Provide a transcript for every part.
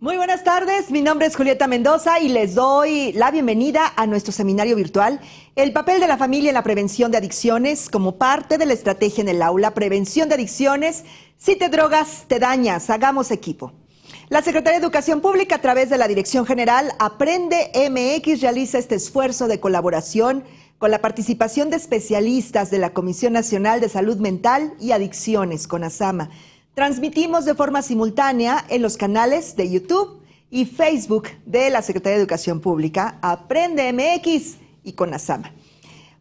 Muy buenas tardes, mi nombre es Julieta Mendoza y les doy la bienvenida a nuestro seminario virtual, El papel de la familia en la prevención de adicciones como parte de la estrategia en el aula, prevención de adicciones, si te drogas, te dañas, hagamos equipo. La Secretaría de Educación Pública a través de la Dirección General Aprende MX realiza este esfuerzo de colaboración con la participación de especialistas de la Comisión Nacional de Salud Mental y Adicciones, CONASAMA. Transmitimos de forma simultánea en los canales de YouTube y Facebook de la Secretaría de Educación Pública, Aprende MX y CONASAMA.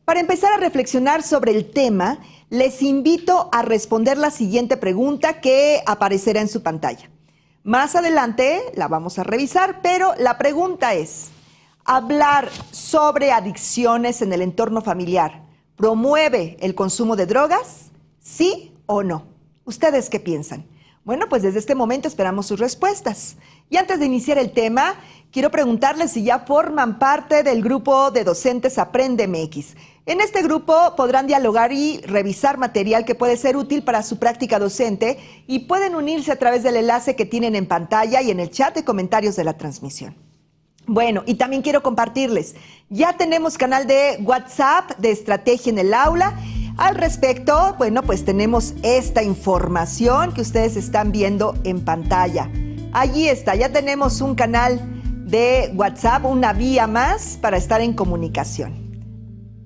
Para empezar a reflexionar sobre el tema, les invito a responder la siguiente pregunta que aparecerá en su pantalla. Más adelante la vamos a revisar, pero la pregunta es: ¿hablar sobre adicciones en el entorno familiar promueve el consumo de drogas? ¿Sí o no? ¿Ustedes qué piensan? Bueno, pues desde este momento esperamos sus respuestas. Y antes de iniciar el tema, quiero preguntarles si ya forman parte del grupo de docentes Aprende MX. En este grupo podrán dialogar y revisar material que puede ser útil para su práctica docente y pueden unirse a través del enlace que tienen en pantalla y en el chat de comentarios de la transmisión. Bueno, y también quiero compartirles, ya tenemos canal de WhatsApp de Estrategia en el Aula. Al respecto, bueno, pues tenemos esta información que ustedes están viendo en pantalla. Allí está, ya tenemos un canal de WhatsApp, una vía más para estar en comunicación.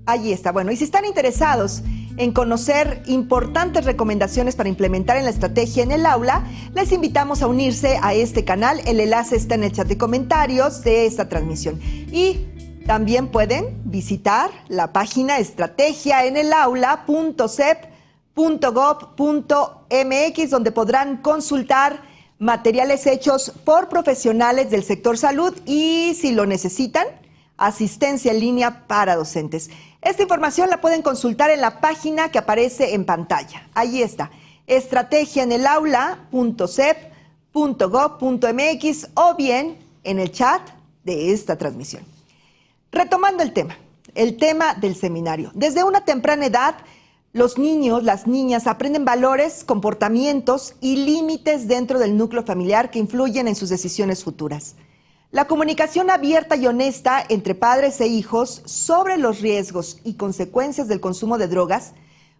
Allí está, bueno, y si están interesados en conocer importantes recomendaciones para implementar en la estrategia en el aula, les invitamos a unirse a este canal. El enlace está en el chat de comentarios de esta transmisión. Y también pueden visitar la página estrategiaenelaula.sep.gov.mx, donde podrán consultar materiales hechos por profesionales del sector salud y, si lo necesitan, asistencia en línea para docentes. Esta información la pueden consultar en la página que aparece en pantalla. Allí está, estrategiaenelaula.sep.gov.mx o bien en el chat de esta transmisión. Retomando el tema del seminario. Desde una temprana edad, los niños, las niñas aprenden valores, comportamientos y límites dentro del núcleo familiar que influyen en sus decisiones futuras. La comunicación abierta y honesta entre padres e hijos sobre los riesgos y consecuencias del consumo de drogas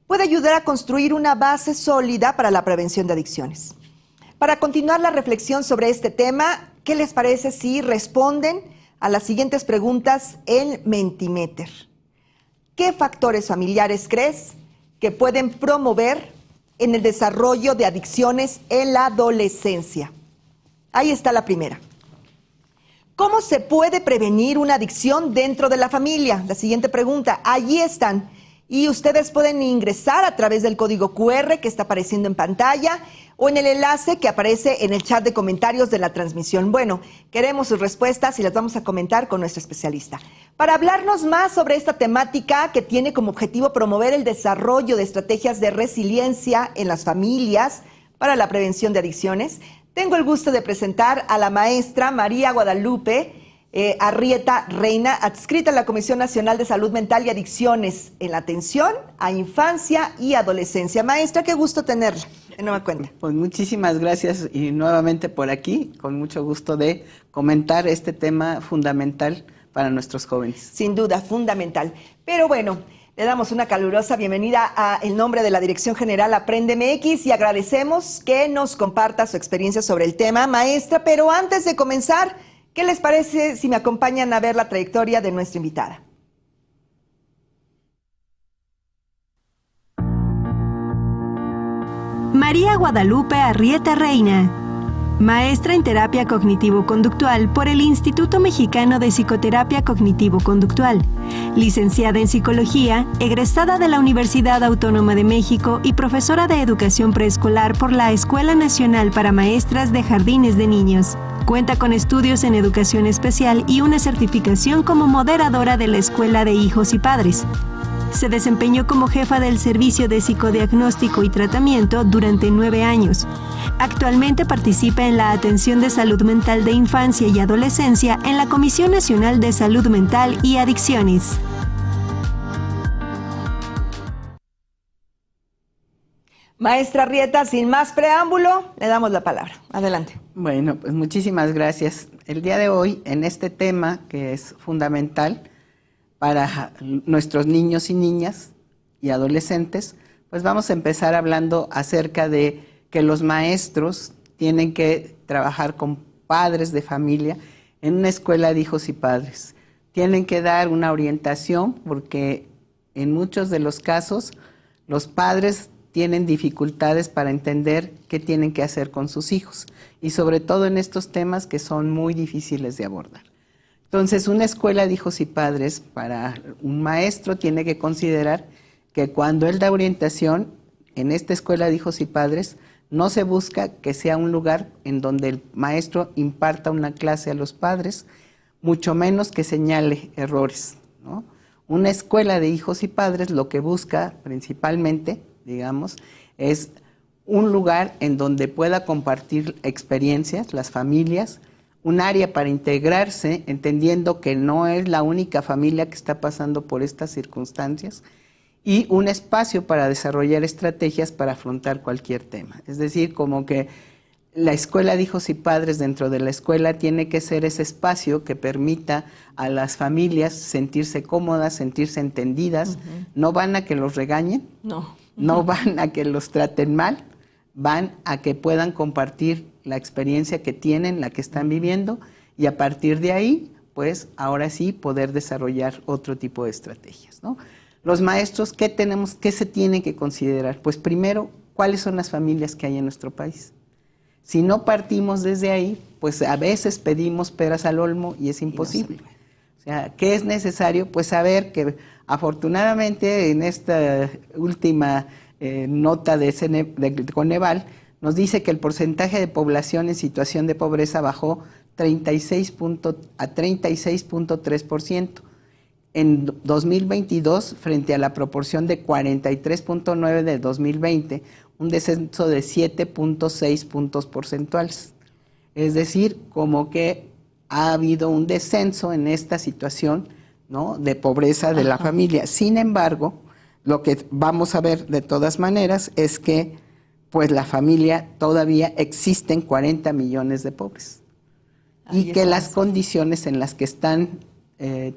puede ayudar a construir una base sólida para la prevención de adicciones. Para continuar la reflexión sobre este tema, ¿qué les parece si responden a las siguientes preguntas en Mentimeter? ¿Qué factores familiares crees que pueden promover en el desarrollo de adicciones en la adolescencia? Ahí está la primera. ¿Cómo se puede prevenir una adicción dentro de la familia? La siguiente pregunta, allí están. Y ustedes pueden ingresar a través del código QR que está apareciendo en pantalla o en el enlace que aparece en el chat de comentarios de la transmisión. Bueno, queremos sus respuestas y las vamos a comentar con nuestro especialista. Para hablarnos más sobre esta temática que tiene como objetivo promover el desarrollo de estrategias de resiliencia en las familias para la prevención de adicciones, tengo el gusto de presentar a la maestra María Guadalupe Arrieta Reina, adscrita a la Comisión Nacional de Salud Mental y Adicciones en la atención a infancia y adolescencia. Maestra, qué gusto tenerla. No me cuenta. Pues muchísimas gracias y nuevamente por aquí, con mucho gusto de comentar este tema fundamental para nuestros jóvenes. Sin duda, fundamental. Pero bueno, le damos una calurosa bienvenida a el nombre de la Dirección General Aprende MX y agradecemos que nos comparta su experiencia sobre el tema, maestra. Pero antes de comenzar, ¿qué les parece si me acompañan a ver la trayectoria de nuestra invitada? María Guadalupe Arrieta Reina, maestra en terapia cognitivo-conductual por el Instituto Mexicano de Psicoterapia Cognitivo-Conductual, licenciada en Psicología, egresada de la Universidad Autónoma de México y profesora de educación preescolar por la Escuela Nacional para Maestras de Jardines de Niños. Cuenta con estudios en educación especial y una certificación como moderadora de la Escuela de Hijos y Padres. Se desempeñó como jefa del Servicio de Psicodiagnóstico y Tratamiento durante 9 años. Actualmente participa en la atención de salud mental de infancia y adolescencia en la Comisión Nacional de Salud Mental y Adicciones. Maestra Arrieta, sin más preámbulo, le damos la palabra. Adelante. Bueno, pues muchísimas gracias. El día de hoy, en este tema que es fundamental para nuestros niños y niñas y adolescentes, pues vamos a empezar hablando acerca de que los maestros tienen que trabajar con padres de familia en una escuela de hijos y padres. Tienen que dar una orientación porque en muchos de los casos los padres tienen dificultades para entender qué tienen que hacer con sus hijos y sobre todo en estos temas que son muy difíciles de abordar. Entonces, una escuela de hijos y padres para un maestro tiene que considerar que cuando él da orientación en esta escuela de hijos y padres, no se busca que sea un lugar en donde el maestro imparta una clase a los padres, mucho menos que señale errores, ¿no? Una escuela de hijos y padres lo que busca principalmente, digamos, es un lugar en donde pueda compartir experiencias, las familias, un área para integrarse, entendiendo que no es la única familia que está pasando por estas circunstancias, y un espacio para desarrollar estrategias para afrontar cualquier tema. Es decir, como que la escuela de hijos y padres dentro de la escuela tiene que ser ese espacio que permita a las familias sentirse cómodas, sentirse entendidas. No van a que los regañen, no van a que los traten mal, van a que puedan compartir la experiencia que tienen, la que están viviendo, y a partir de ahí, pues ahora sí poder desarrollar otro tipo de estrategias, ¿no? Los maestros, ¿qué se tiene que considerar? Pues primero, ¿cuáles son las familias que hay en nuestro país? Si no partimos desde ahí, pues a veces pedimos peras al olmo y es imposible. O sea, ¿qué es necesario? Pues saber que afortunadamente en esta última nota de Coneval nos dice que el porcentaje de población en situación de pobreza bajó a 36.3%. En 2022, frente a la proporción de 43.9 de 2020, un descenso de 7.6 puntos porcentuales. Es decir, como que ha habido un descenso en esta situación, ¿no?, de pobreza de la familia. Sin embargo, lo que vamos a ver de todas maneras es que pues la familia todavía existen 40 millones de pobres. Y que las condiciones en las que están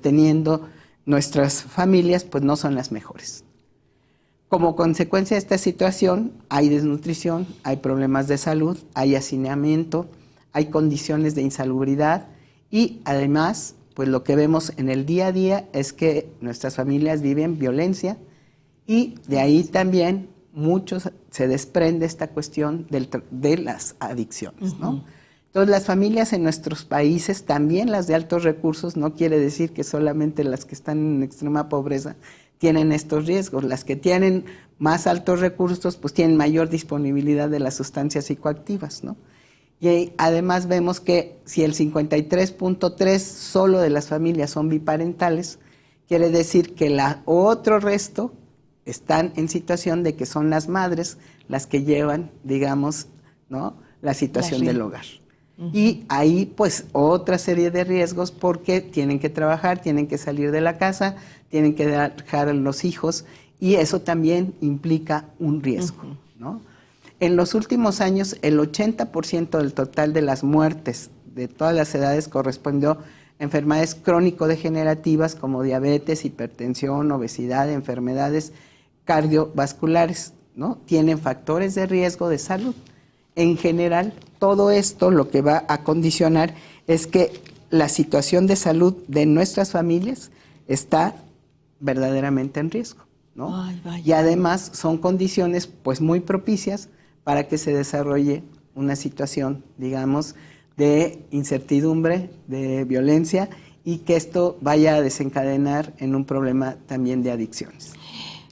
teniendo nuestras familias pues no son las mejores. Como consecuencia de esta situación hay desnutrición, hay problemas de salud, hay hacinamiento, hay condiciones de insalubridad y además pues lo que vemos en el día a día es que nuestras familias viven violencia y de ahí también muchos se desprende esta cuestión de las adicciones, ¿no? Entonces, las familias en nuestros países, también las de altos recursos, no quiere decir que solamente las que están en extrema pobreza tienen estos riesgos. Las que tienen más altos recursos, pues tienen mayor disponibilidad de las sustancias psicoactivas, ¿no? Y además vemos que si el 53.3% solo de las familias son biparentales, quiere decir que el otro resto están en situación de que son las madres las que llevan, digamos, ¿no?, la situación del hogar. Y ahí pues otra serie de riesgos porque tienen que trabajar, tienen que salir de la casa, tienen que dejar a los hijos y eso también implica un riesgo, ¿no? En los últimos años el 80% del total de las muertes de todas las edades correspondió a enfermedades crónico-degenerativas como diabetes, hipertensión, obesidad, enfermedades cardiovasculares, ¿no? Tienen factores de riesgo de salud. En general, todo esto lo que va a condicionar es que la situación de salud de nuestras familias está verdaderamente en riesgo, ¿no? Ay, vaya. Y además son condiciones pues muy propicias para que se desarrolle una situación, digamos, de incertidumbre, de violencia y que esto vaya a desencadenar en un problema también de adicciones.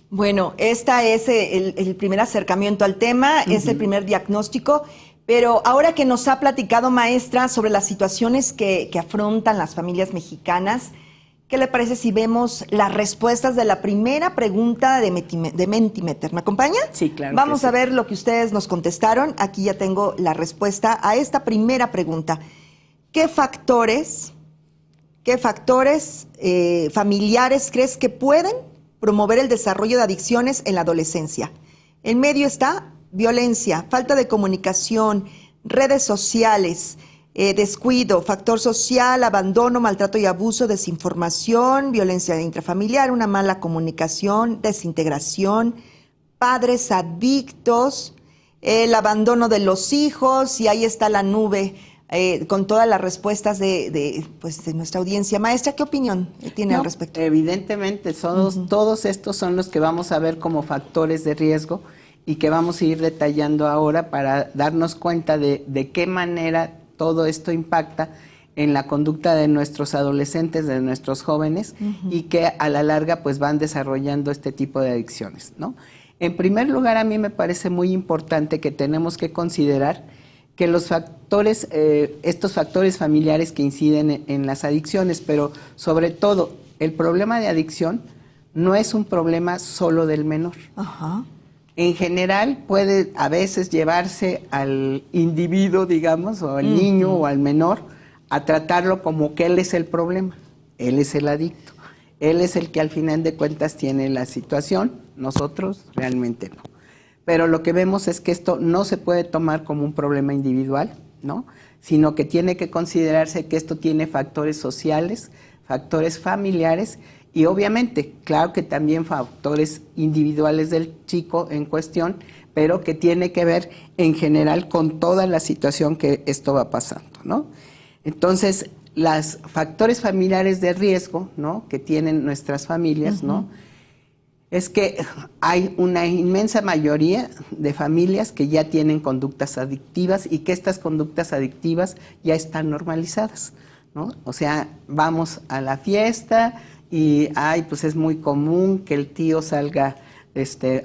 Bueno, este es el primer acercamiento al tema, es el primer diagnóstico, pero ahora que nos ha platicado, maestra, sobre las situaciones que afrontan las familias mexicanas, ¿qué le parece si vemos las respuestas de la primera pregunta de Mentimeter? ¿Me acompaña? Sí, claro. Vamos a ver lo que ustedes nos contestaron. Aquí ya tengo la respuesta a esta primera pregunta. ¿Qué factores familiares crees que pueden promover el desarrollo de adicciones en la adolescencia? En medio está violencia, falta de comunicación, redes sociales, descuido, factor social, abandono, maltrato y abuso, desinformación, violencia intrafamiliar, una mala comunicación, desintegración, padres adictos, el abandono de los hijos, y ahí está la nube con todas las respuestas de nuestra audiencia. Maestra, ¿qué opinión tiene al respecto? Evidentemente, todos estos son los que vamos a ver como factores de riesgo y que vamos a ir detallando ahora para darnos cuenta de qué manera todo esto impacta en la conducta de nuestros adolescentes, de nuestros jóvenes, y que a la larga pues van desarrollando este tipo de adicciones, ¿no? En primer lugar, a mí me parece muy importante que tenemos que considerar que los factores, estos factores familiares que inciden en las adicciones, pero sobre todo el problema de adicción no es un problema solo del menor. Ajá. En general puede a veces llevarse al individuo, digamos, o al niño o al menor, a tratarlo como que él es el problema, él es el adicto, él es el que al final de cuentas tiene la situación, nosotros realmente no. Pero lo que vemos es que esto no se puede tomar como un problema individual, ¿no? Sino que tiene que considerarse que esto tiene factores sociales, factores familiares, y obviamente, claro que también factores individuales del chico en cuestión, pero que tiene que ver en general con toda la situación que esto va pasando, ¿no? Entonces, los factores familiares de riesgo, ¿no?, que tienen nuestras familias, ¿no?, es que hay una inmensa mayoría de familias que ya tienen conductas adictivas y que estas conductas adictivas ya están normalizadas, ¿no? O sea, vamos a la fiesta y pues es muy común que el tío salga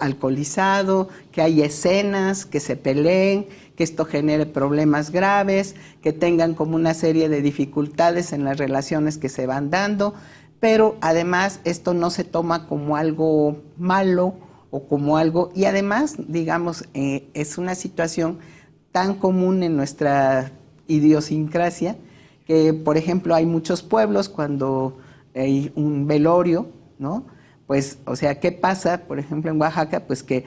alcoholizado, que hay escenas, que se peleen, que esto genere problemas graves, que tengan como una serie de dificultades en las relaciones que se van dando, pero además esto no se toma como algo malo o como algo, y además, digamos, es una situación tan común en nuestra idiosincrasia que, por ejemplo, hay muchos pueblos cuando hay un velorio, ¿no? Pues, o sea, ¿qué pasa, por ejemplo, en Oaxaca? Pues que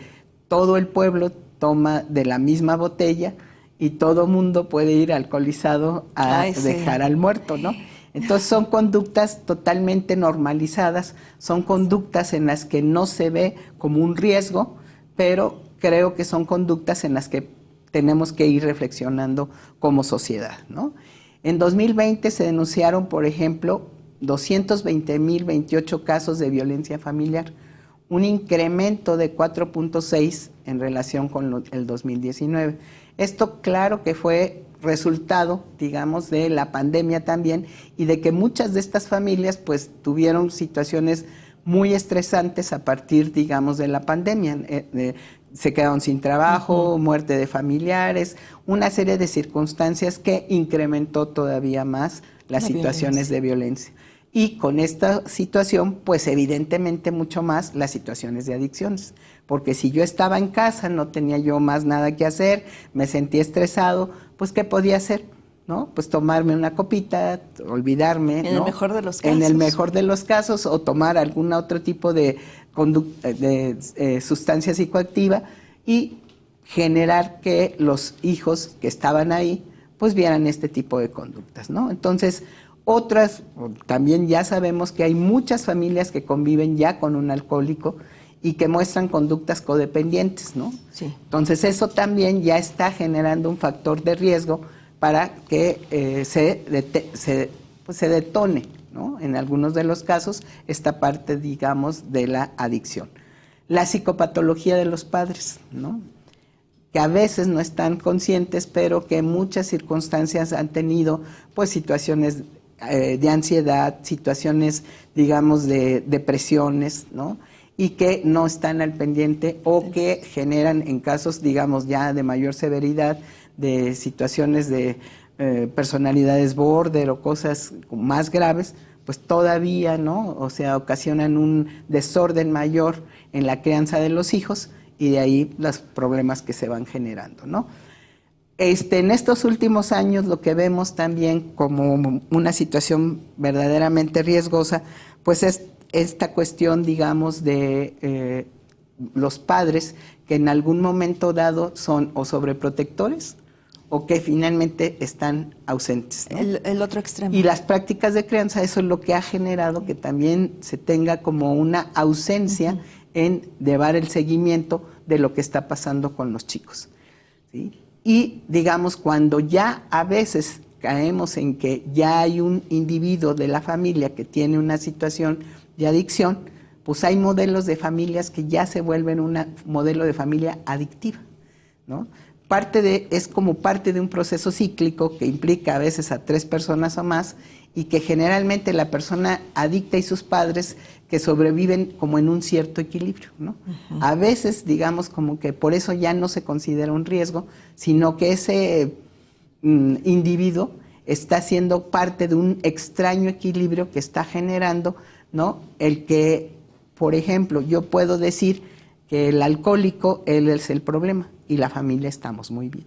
todo el pueblo toma de la misma botella y todo mundo puede ir alcoholizado a dejar al muerto, ¿no? Entonces son conductas totalmente normalizadas, son conductas en las que no se ve como un riesgo, pero creo que son conductas en las que tenemos que ir reflexionando como sociedad, ¿no? En 2020 se denunciaron, por ejemplo, 220,028 casos de violencia familiar, un incremento de 4.6 en relación con el 2019. Esto claro que fue resultado, digamos, de la pandemia también, y de que muchas de estas familias pues tuvieron situaciones muy estresantes a partir, digamos, de la pandemia. Se quedaron sin trabajo, muerte de familiares, una serie de circunstancias que incrementó todavía más las situaciones de violencia. Y con esta situación, pues evidentemente mucho más las situaciones de adicciones. Porque si yo estaba en casa, no tenía yo más nada que hacer, me sentía estresado, pues ¿qué podía hacer? ¿No? Pues tomarme una copita, olvidarme. En el mejor de los casos. En el mejor de los casos, o tomar algún otro tipo de sustancia psicoactiva y generar que los hijos que estaban ahí, pues vieran este tipo de conductas, ¿no? Entonces, otras, también ya sabemos que hay muchas familias que conviven ya con un alcohólico y que muestran conductas codependientes, ¿no? Sí. Entonces eso también ya está generando un factor de riesgo para que se detone, ¿no?, en algunos de los casos, esta parte, digamos, de la adicción. La psicopatología de los padres, ¿no?, que a veces no están conscientes, pero que en muchas circunstancias han tenido pues situaciones de ansiedad, situaciones, digamos, de depresiones, ¿no?, y que no están al pendiente o que generan en casos, digamos, ya de mayor severidad, de situaciones de personalidades border o cosas más graves, pues todavía, ¿no?, o sea, ocasionan un desorden mayor en la crianza de los hijos y de ahí los problemas que se van generando, ¿no? En estos últimos años lo que vemos también como una situación verdaderamente riesgosa, pues es esta cuestión, digamos, de los padres que en algún momento dado son o sobreprotectores o que finalmente están ausentes, ¿no? El otro extremo. Y las prácticas de crianza, eso es lo que ha generado que también se tenga como una ausencia en llevar el seguimiento de lo que está pasando con los chicos, ¿sí? Y digamos, cuando ya a veces caemos en que ya hay un individuo de la familia que tiene una situación de adicción, pues hay modelos de familias que ya se vuelven un modelo de familia adictiva, ¿no? Es como parte de un proceso cíclico que implica a veces a 3 personas o más y que generalmente la persona adicta y sus padres que sobreviven como en un cierto equilibrio, ¿no? A veces, digamos, como que por eso ya no se considera un riesgo, sino que ese individuo está siendo parte de un extraño equilibrio que está generando, ¿no? El que, por ejemplo, yo puedo decir que el alcohólico, él es el problema y la familia estamos muy bien.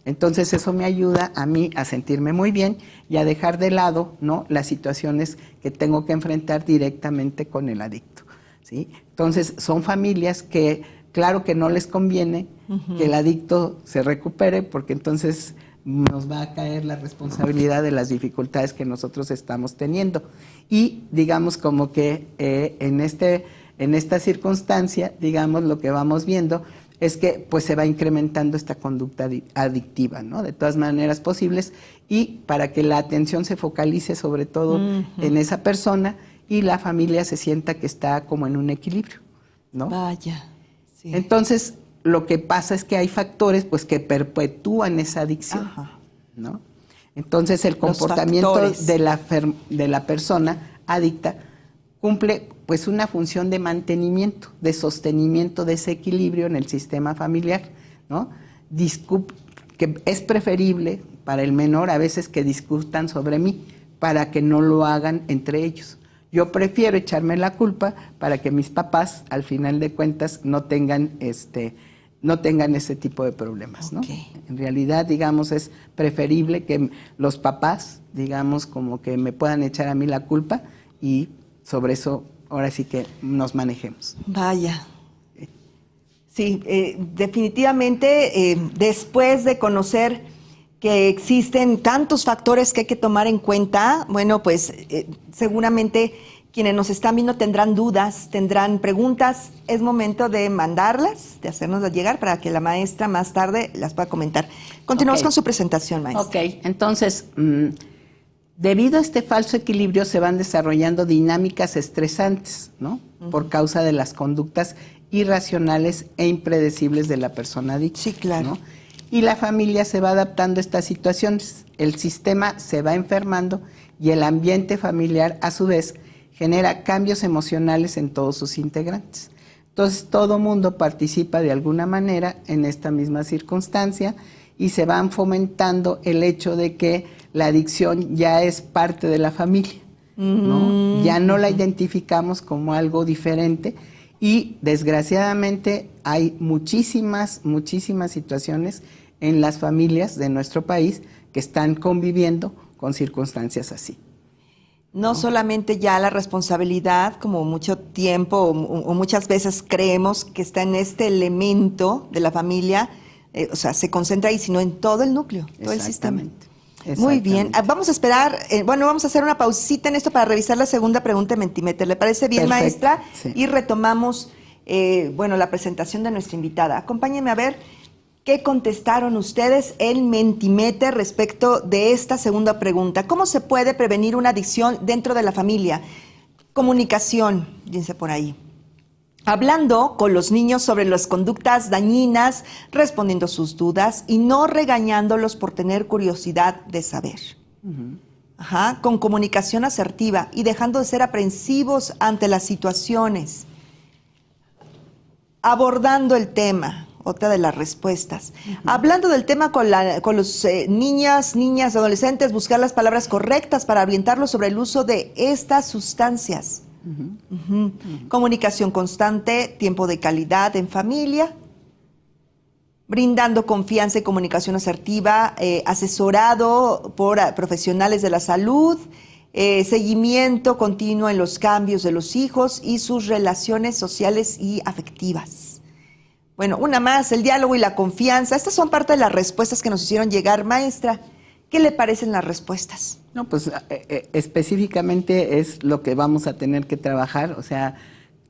Entonces eso me ayuda a mí a sentirme muy bien y a dejar de lado, ¿no?, las situaciones que tengo que enfrentar directamente con el adicto, ¿sí? Entonces son familias que claro que no les conviene que el adicto se recupere porque entonces nos va a caer la responsabilidad de las dificultades que nosotros estamos teniendo. Y digamos como que en esta circunstancia, digamos, lo que vamos viendo es que pues se va incrementando esta conducta adictiva, ¿no? De todas maneras posibles, y para que la atención se focalice sobre todo en esa persona y la familia se sienta que está como en un equilibrio, ¿no? Vaya. Sí. Entonces, lo que pasa es que hay factores pues que perpetúan esa adicción, ¿no? Entonces, el comportamiento de la persona adicta cumple pues una función de mantenimiento, de sostenimiento de ese equilibrio en el sistema familiar, ¿no? Que es preferible para el menor a veces que discutan sobre mí para que no lo hagan entre ellos. Yo prefiero echarme la culpa para que mis papás, al final de cuentas, no tengan ese tipo de problemas, ¿no? En realidad, digamos, es preferible que los papás, digamos, como que me puedan echar a mí la culpa y sobre eso ahora sí que nos manejemos. Vaya. Sí, definitivamente, después de conocer que existen tantos factores que hay que tomar en cuenta, bueno, pues seguramente quienes nos están viendo tendrán dudas, tendrán preguntas. Es momento de mandarlas, de hacernoslas llegar para que la maestra más tarde las pueda comentar. Continuamos con su presentación, maestra. Ok, entonces, debido a este falso equilibrio se van desarrollando dinámicas estresantes, ¿no? Por causa de las conductas irracionales e impredecibles de la persona adicta. Sí, claro. ¿No? Y la familia se va adaptando a estas situaciones, el sistema se va enfermando y el ambiente familiar a su vez genera cambios emocionales en todos sus integrantes. Entonces todo mundo participa de alguna manera en esta misma circunstancia y se van fomentando el hecho de que la adicción ya es parte de la familia, ¿no? Ya no la identificamos como algo diferente y desgraciadamente hay muchísimas situaciones en las familias de nuestro país que están conviviendo con circunstancias así. No solamente ya la responsabilidad, como mucho tiempo o muchas veces creemos que está en este elemento de la familia, o sea, se concentra ahí, sino en todo el núcleo, todo el sistema. Muy bien, vamos a esperar, vamos a hacer una pausita en esto para revisar la segunda pregunta de Mentimeter. ¿Le parece bien, perfecto, maestra? Sí. Y retomamos, la presentación de nuestra invitada. Acompáñenme a ver qué contestaron ustedes en Mentimeter respecto de esta segunda pregunta. ¿Cómo se puede prevenir una adicción dentro de la familia? Comunicación, dice por ahí. Hablando con los niños sobre las conductas dañinas, respondiendo sus dudas y no regañándolos por tener curiosidad de saber. Con comunicación asertiva y dejando de ser aprensivos ante las situaciones. Abordando el tema, otra de las respuestas. Hablando del tema con los niñas, adolescentes, buscar las palabras correctas para orientarlos sobre el uso de estas sustancias. Comunicación constante, tiempo de calidad en familia, brindando confianza y comunicación asertiva, asesorado por profesionales de la salud, seguimiento continuo en los cambios de los hijos y sus relaciones sociales y afectivas. Bueno, una más, el diálogo y la confianza. Estas son parte de las respuestas que nos hicieron llegar. Maestra, ¿qué le parecen las respuestas? No, pues específicamente es lo que vamos a tener que trabajar. O sea,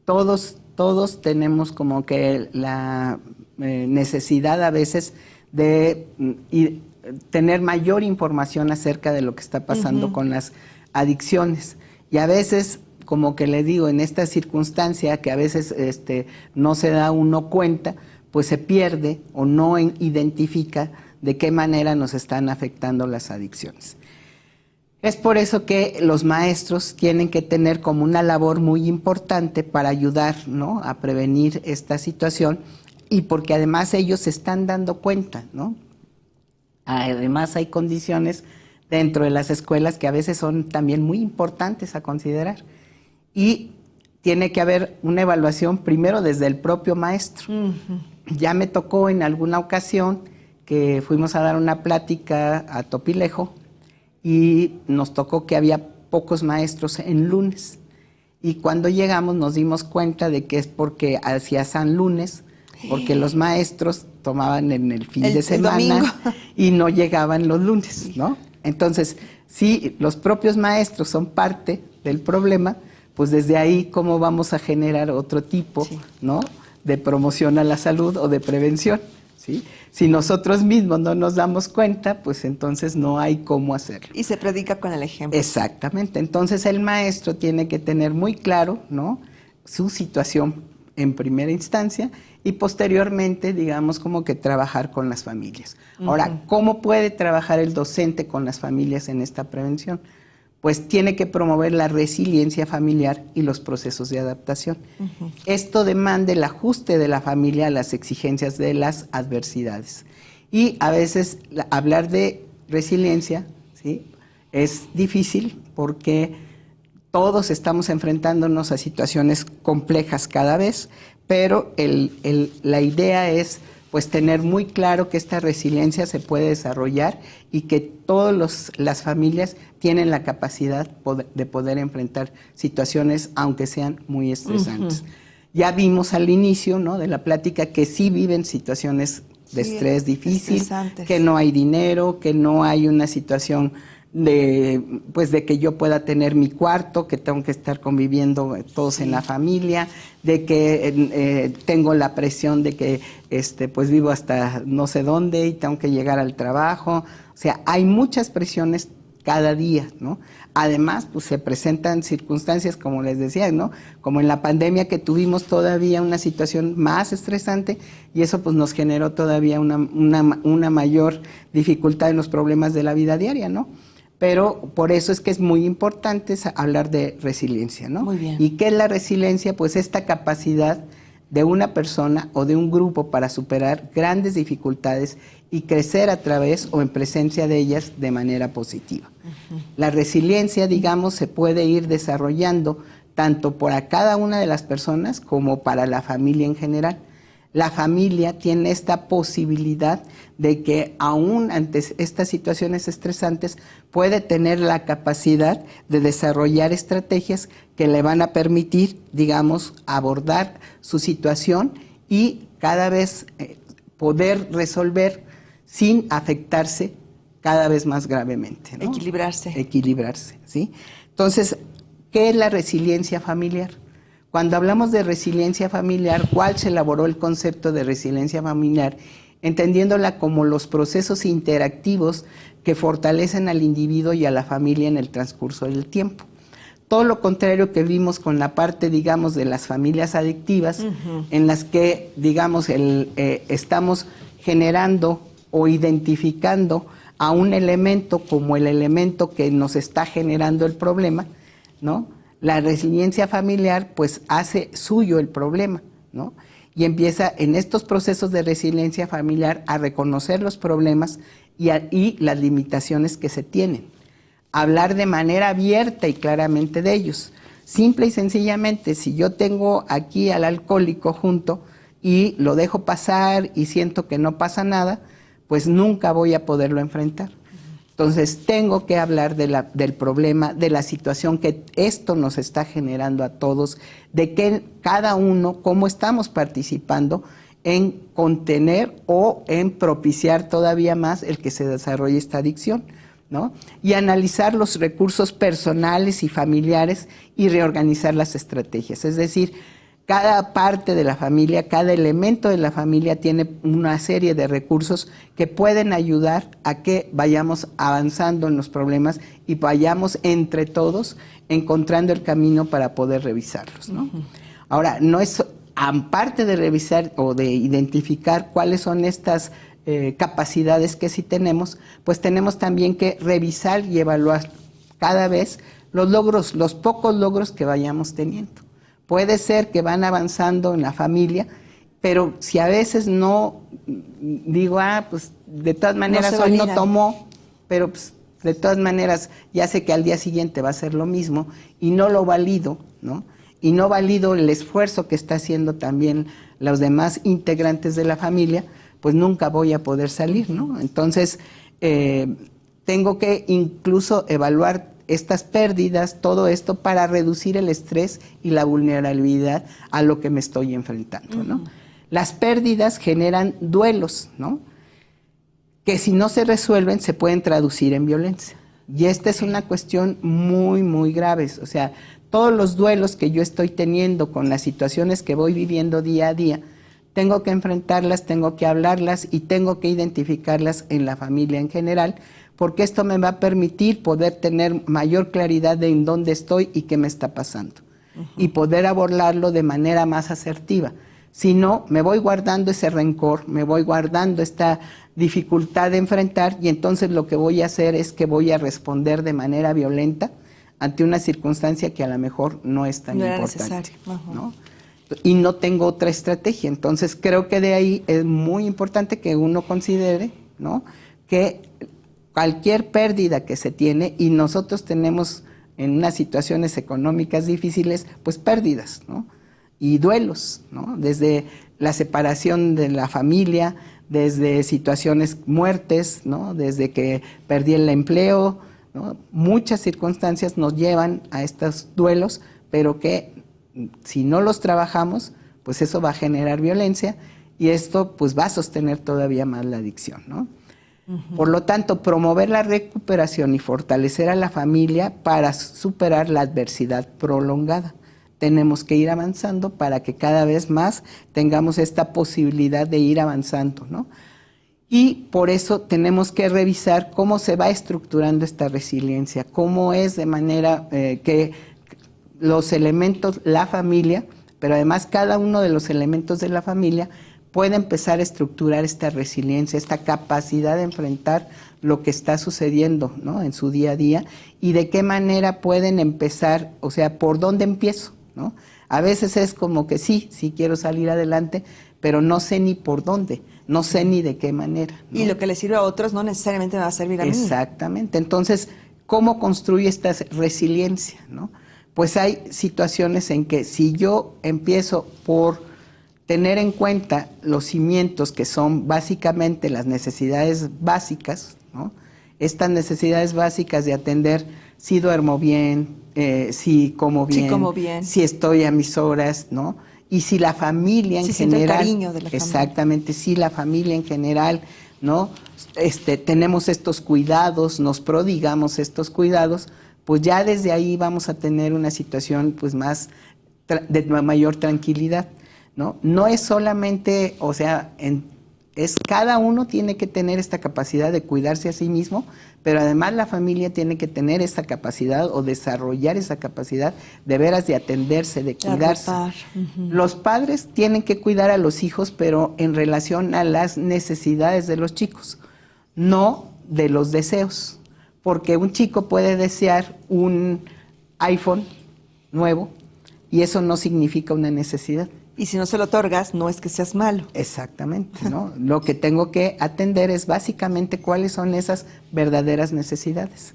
todos tenemos como que la necesidad a veces de tener mayor información acerca de lo que está pasando con las adicciones. Y a veces, como que le digo, en esta circunstancia que a veces no se da uno cuenta, pues se pierde o no identifica de qué manera nos están afectando las adicciones. Es por eso que los maestros tienen que tener como una labor muy importante para ayudar, ¿no?, a prevenir esta situación, y porque además ellos se están dando cuenta, ¿no? Además hay condiciones dentro de las escuelas que a veces son también muy importantes a considerar, y tiene que haber una evaluación primero desde el propio maestro. Ya me tocó en alguna ocasión que fuimos a dar una plática a Topilejo y nos tocó que había pocos maestros en lunes, y cuando llegamos nos dimos cuenta de que es porque hacia San Lunes, porque los maestros tomaban en el fin de semana y no llegaban los lunes, ¿no? Entonces, si los propios maestros son parte del problema, pues desde ahí cómo vamos a generar otro tipo, ¿no?, de promoción a la salud o de prevención, ¿sí? Si nosotros mismos no nos damos cuenta, pues entonces no hay cómo hacerlo. Y se predica con el ejemplo. Exactamente. Entonces el maestro tiene que tener muy claro, ¿no?, su situación en primera instancia, y posteriormente, digamos, como que trabajar con las familias. Ahora, ¿cómo puede trabajar el docente con las familias en esta prevención? Pues tiene que promover la resiliencia familiar y los procesos de adaptación. Esto demanda el ajuste de la familia a las exigencias de las adversidades. Y a veces hablar de resiliencia, ¿sí?, es difícil porque todos estamos enfrentándonos a situaciones complejas cada vez, pero la idea es pues tener muy claro que esta resiliencia se puede desarrollar y que todas las familias tienen la capacidad de poder enfrentar situaciones aunque sean muy estresantes. Ya vimos al inicio, ¿no?, de la plática que sí viven situaciones de estrés difícil, que no hay dinero, que no hay una situación de que yo pueda tener mi cuarto, que tengo que estar conviviendo todos en la familia, de que tengo la presión de que pues vivo hasta no sé dónde y tengo que llegar al trabajo. O sea, hay muchas presiones cada día, ¿no? Además, pues se presentan circunstancias, como les decía, ¿no?, como en la pandemia, que tuvimos todavía una situación más estresante, y eso pues nos generó todavía una mayor dificultad en los problemas de la vida diaria, ¿no? Pero por eso es que es muy importante hablar de resiliencia, ¿no? Muy bien. ¿Y qué es la resiliencia? Pues esta capacidad de una persona o de un grupo para superar grandes dificultades y crecer a través o en presencia de ellas de manera positiva. La resiliencia, digamos, se puede ir desarrollando tanto para cada una de las personas como para la familia en general. La familia tiene esta posibilidad de que aún ante estas situaciones estresantes puede tener la capacidad de desarrollar estrategias que le van a permitir, digamos, abordar su situación y cada vez poder resolver sin afectarse cada vez más gravemente, ¿no? Equilibrarse, ¿sí? Entonces, ¿qué es la resiliencia familiar? Cuando hablamos de resiliencia familiar, ¿cuál se elaboró el concepto de resiliencia familiar? Entendiéndola como los procesos interactivos que fortalecen al individuo y a la familia en el transcurso del tiempo. Todo lo contrario que vimos con la parte, digamos, de las familias adictivas, en las que, digamos, estamos generando o identificando a un elemento como el elemento que nos está generando el problema, ¿no? La resiliencia familiar pues hace suyo el problema, ¿no? Y empieza en estos procesos de resiliencia familiar a reconocer los problemas y las limitaciones que se tienen. Hablar de manera abierta y claramente de ellos. Simple y sencillamente, si yo tengo aquí al alcohólico junto y lo dejo pasar y siento que no pasa nada, pues nunca voy a poderlo enfrentar. Entonces, tengo que hablar del problema, de la situación que esto nos está generando a todos, de que cada uno, cómo estamos participando en contener o en propiciar todavía más el que se desarrolle esta adicción, ¿no? Y analizar los recursos personales y familiares y reorganizar las estrategias. Es decir, cada parte de la familia, cada elemento de la familia tiene una serie de recursos que pueden ayudar a que vayamos avanzando en los problemas y vayamos entre todos encontrando el camino para poder revisarlos, ¿no? Ahora, no es, aparte de revisar o de identificar cuáles son estas capacidades que sí tenemos, pues tenemos también que revisar y evaluar cada vez los logros, los pocos logros que vayamos teniendo. Puede ser que van avanzando en la familia, pero si a veces no digo, pues de todas maneras no hoy no tomó, pero pues, de todas maneras ya sé que al día siguiente va a ser lo mismo y no lo valido, ¿no? Y no valido el esfuerzo que está haciendo también los demás integrantes de la familia, pues nunca voy a poder salir, ¿no? Entonces, tengo que incluso evaluar estas pérdidas, todo esto para reducir el estrés y la vulnerabilidad a lo que me estoy enfrentando, ¿no? Las pérdidas generan duelos, ¿no? Que si no se resuelven se pueden traducir en violencia. Y esta es una cuestión muy, muy grave. O sea, todos los duelos que yo estoy teniendo con las situaciones que voy viviendo día a día, tengo que enfrentarlas, tengo que hablarlas y tengo que identificarlas en la familia en general, porque esto me va a permitir poder tener mayor claridad de en dónde estoy y qué me está pasando, y poder abordarlo de manera más asertiva. Si no, me voy guardando ese rencor, me voy guardando esta dificultad de enfrentar, y entonces lo que voy a hacer es que voy a responder de manera violenta ante una circunstancia que a lo mejor no es tan importante, ¿no? Y no tengo otra estrategia. Entonces creo que de ahí es muy importante que uno considere, ¿no?, que cualquier pérdida que se tiene, y nosotros tenemos en unas situaciones económicas difíciles, pues pérdidas, ¿no?, y duelos, ¿no?, desde la separación de la familia, desde situaciones, muertes, ¿no?, desde que perdí el empleo, ¿no? Muchas circunstancias nos llevan a estos duelos, pero que si no los trabajamos, pues eso va a generar violencia, y esto pues va a sostener todavía más la adicción, ¿no? Por lo tanto, promover la recuperación y fortalecer a la familia para superar la adversidad prolongada. Tenemos que ir avanzando para que cada vez más tengamos esta posibilidad de ir avanzando, ¿no? Y por eso tenemos que revisar cómo se va estructurando esta resiliencia, cómo es de manera que los elementos, la familia, pero además cada uno de los elementos de la familia puede empezar a estructurar esta resiliencia, esta capacidad de enfrentar lo que está sucediendo, ¿no?, en su día a día, y de qué manera pueden empezar, o sea, por dónde empiezo, ¿no? A veces es como que sí quiero salir adelante, pero no sé ni por dónde, no sé ni de qué manera, ¿no? Y lo que le sirve a otros no necesariamente me va a servir a mí. Exactamente. Entonces, ¿cómo construye esta resiliencia, no? Pues hay situaciones en que si yo empiezo por tener en cuenta los cimientos que son básicamente las necesidades básicas, ¿no?, estas necesidades básicas de atender si duermo bien, si como bien, si estoy a mis horas, ¿no?, y si la familia en general, el cariño de la familia. Exactamente, si la familia en general, ¿no?, tenemos estos cuidados, nos prodigamos estos cuidados, pues ya desde ahí vamos a tener una situación pues más de mayor tranquilidad, ¿no? No es solamente, o sea, es cada uno tiene que tener esta capacidad de cuidarse a sí mismo, pero además la familia tiene que tener esa capacidad o desarrollar esa capacidad de veras de atenderse, de cuidarse. Los padres tienen que cuidar a los hijos, pero en relación a las necesidades de los chicos, no de los deseos, porque un chico puede desear un iPhone nuevo y eso no significa una necesidad. Y si no se lo otorgas, no es que seas malo. Exactamente, ¿no? Lo que tengo que atender es básicamente cuáles son esas verdaderas necesidades,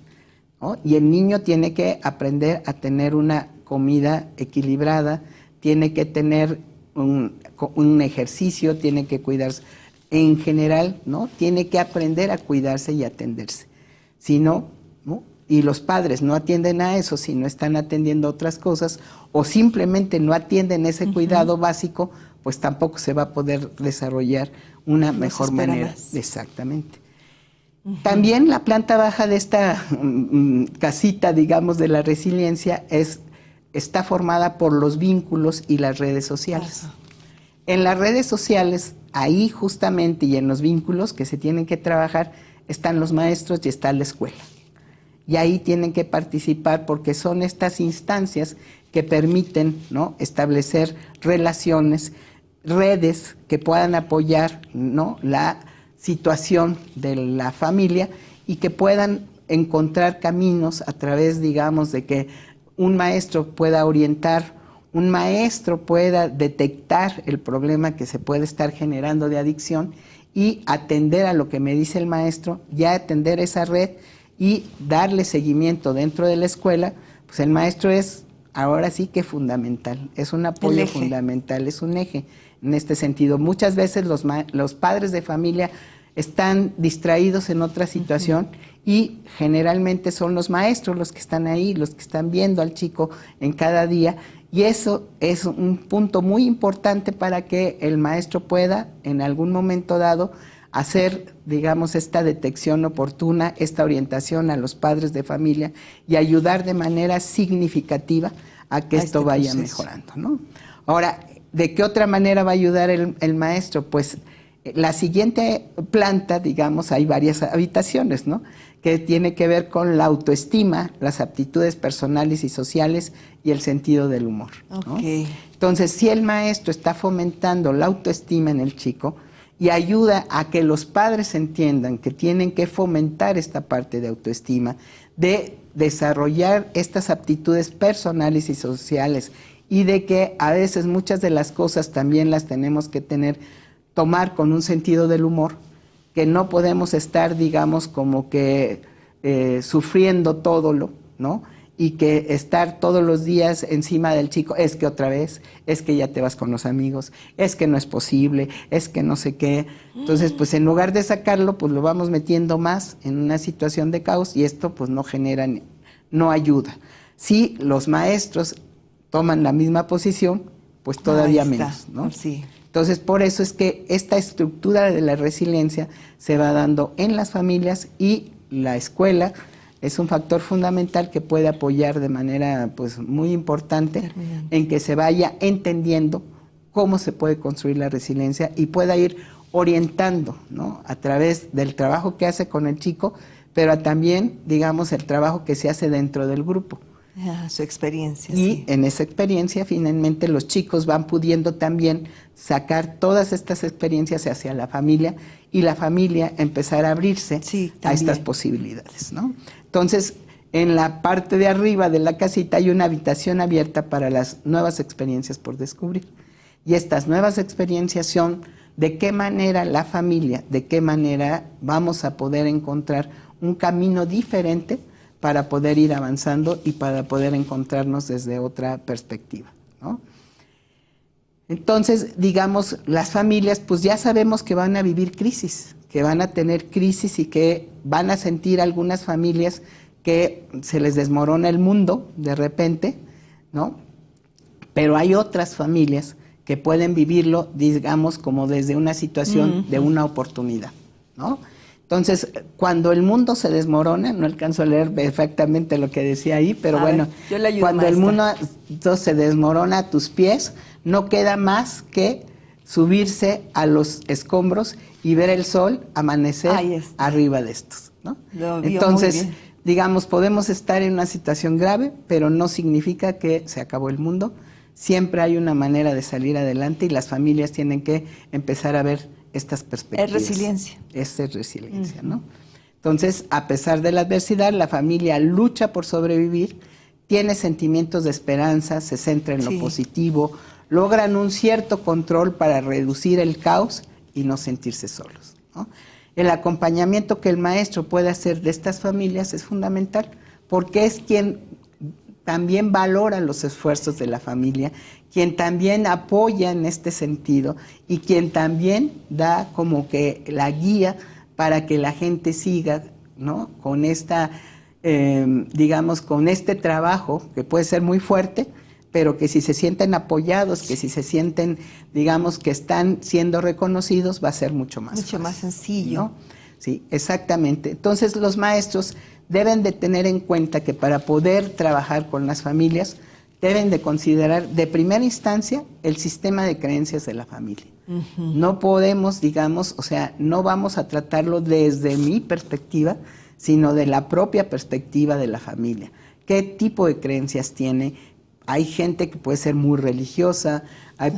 ¿no? Y el niño tiene que aprender a tener una comida equilibrada, tiene que tener un ejercicio, tiene que cuidarse. En general, ¿no?, tiene que aprender a cuidarse y atenderse. sino, ¿no? Y los padres no atienden a eso, si no están atendiendo otras cosas, o simplemente no atienden ese cuidado básico, pues tampoco se va a poder desarrollar una mejor manera. Más. Exactamente. También la planta baja de esta casita, digamos, de la resiliencia está formada por los vínculos y las redes sociales. En las redes sociales, ahí justamente, y en los vínculos que se tienen que trabajar, están los maestros y está la escuela. Y ahí tienen que participar porque son estas instancias que permiten, ¿no?, establecer relaciones, redes que puedan apoyar, ¿no?, la situación de la familia y que puedan encontrar caminos a través, digamos, de que un maestro pueda orientar, un maestro pueda detectar el problema que se puede estar generando de adicción y atender a lo que me dice el maestro, ya atender esa red y darle seguimiento dentro de la escuela. Pues el maestro es ahora sí que fundamental, es un apoyo fundamental, es un eje en este sentido. Muchas veces los padres de familia están distraídos en otra situación y generalmente son los maestros los que están ahí, los que están viendo al chico en cada día, y eso es un punto muy importante para que el maestro pueda en algún momento dado hacer, digamos, esta detección oportuna, esta orientación a los padres de familia y ayudar de manera significativa a que esto vaya mejorando, ¿no? Ahora, ¿de qué otra manera va a ayudar el maestro? Pues la siguiente planta, digamos, hay varias habitaciones, ¿no?, que tiene que ver con la autoestima, las aptitudes personales y sociales y el sentido del humor, ¿no? Entonces, si el maestro está fomentando la autoestima en el chico y ayuda a que los padres entiendan que tienen que fomentar esta parte de autoestima, de desarrollar estas aptitudes personales y sociales, y de que a veces muchas de las cosas también las tenemos que tomar con un sentido del humor, que no podemos estar, digamos, como que sufriendo todo ¿no? Y que estar todos los días encima del chico, es que otra vez, es que ya te vas con los amigos, es que no es posible, es que no sé qué. Entonces, pues en lugar de sacarlo, pues lo vamos metiendo más en una situación de caos y esto pues no ayuda. Si los maestros toman la misma posición, pues todavía menos, ¿no? Sí. Entonces, por eso es que esta estructura de la resiliencia se va dando en las familias y la escuela es un factor fundamental que puede apoyar de manera pues muy importante en que se vaya entendiendo cómo se puede construir la resiliencia y pueda ir orientando, ¿no?, a través del trabajo que hace con el chico, pero también, digamos, el trabajo que se hace dentro del grupo. Su experiencia. Y en esa experiencia, finalmente, los chicos van pudiendo también sacar todas estas experiencias hacia la familia y la familia empezar a abrirse a estas posibilidades, ¿no? Entonces, en la parte de arriba de la casita hay una habitación abierta para las nuevas experiencias por descubrir. Y estas nuevas experiencias son de qué manera la familia, de qué manera vamos a poder encontrar un camino diferente para poder ir avanzando y para poder encontrarnos desde otra perspectiva, ¿no? Entonces, digamos, las familias, pues ya sabemos que van a vivir crisis, que van a tener crisis y que van a sentir algunas familias que se les desmorona el mundo de repente, ¿no? Pero hay otras familias que pueden vivirlo, digamos, como desde una situación de una oportunidad, ¿no? Entonces, cuando el mundo se desmorona, no alcanzo a leer perfectamente lo que decía ahí, pero bueno, cuando el mundo se desmorona a tus pies, no queda más que subirse a los escombros y ver el sol amanecer arriba de estos, ¿no? Entonces, digamos, podemos estar en una situación grave, pero no significa que se acabó el mundo. Siempre hay una manera de salir adelante y las familias tienen que empezar a ver estas perspectivas. Es resiliencia. Es resiliencia, ¿no? Entonces, a pesar de la adversidad, la familia lucha por sobrevivir, tiene sentimientos de esperanza, se centra en lo positivo, logran un cierto control para reducir el caos y no sentirse solos, ¿no? El acompañamiento que el maestro puede hacer de estas familias es fundamental, porque es quien también valora los esfuerzos de la familia, quien también apoya en este sentido y quien también da como que la guía para que la gente siga ¿no? Con esta, digamos, con este trabajo que puede ser muy fuerte, pero que si se sienten apoyados, que si se sienten, digamos, que están siendo reconocidos, va a ser mucho más fácil, más sencillo. ¿no? Sí, exactamente. Entonces los maestros deben de tener en cuenta que para poder trabajar con las familias, deben de considerar de primera instancia el sistema de creencias de la familia. No podemos, digamos, o sea, no vamos a tratarlo desde mi perspectiva, sino de la propia perspectiva de la familia. ¿Qué tipo de creencias tiene? Hay gente que puede ser muy religiosa,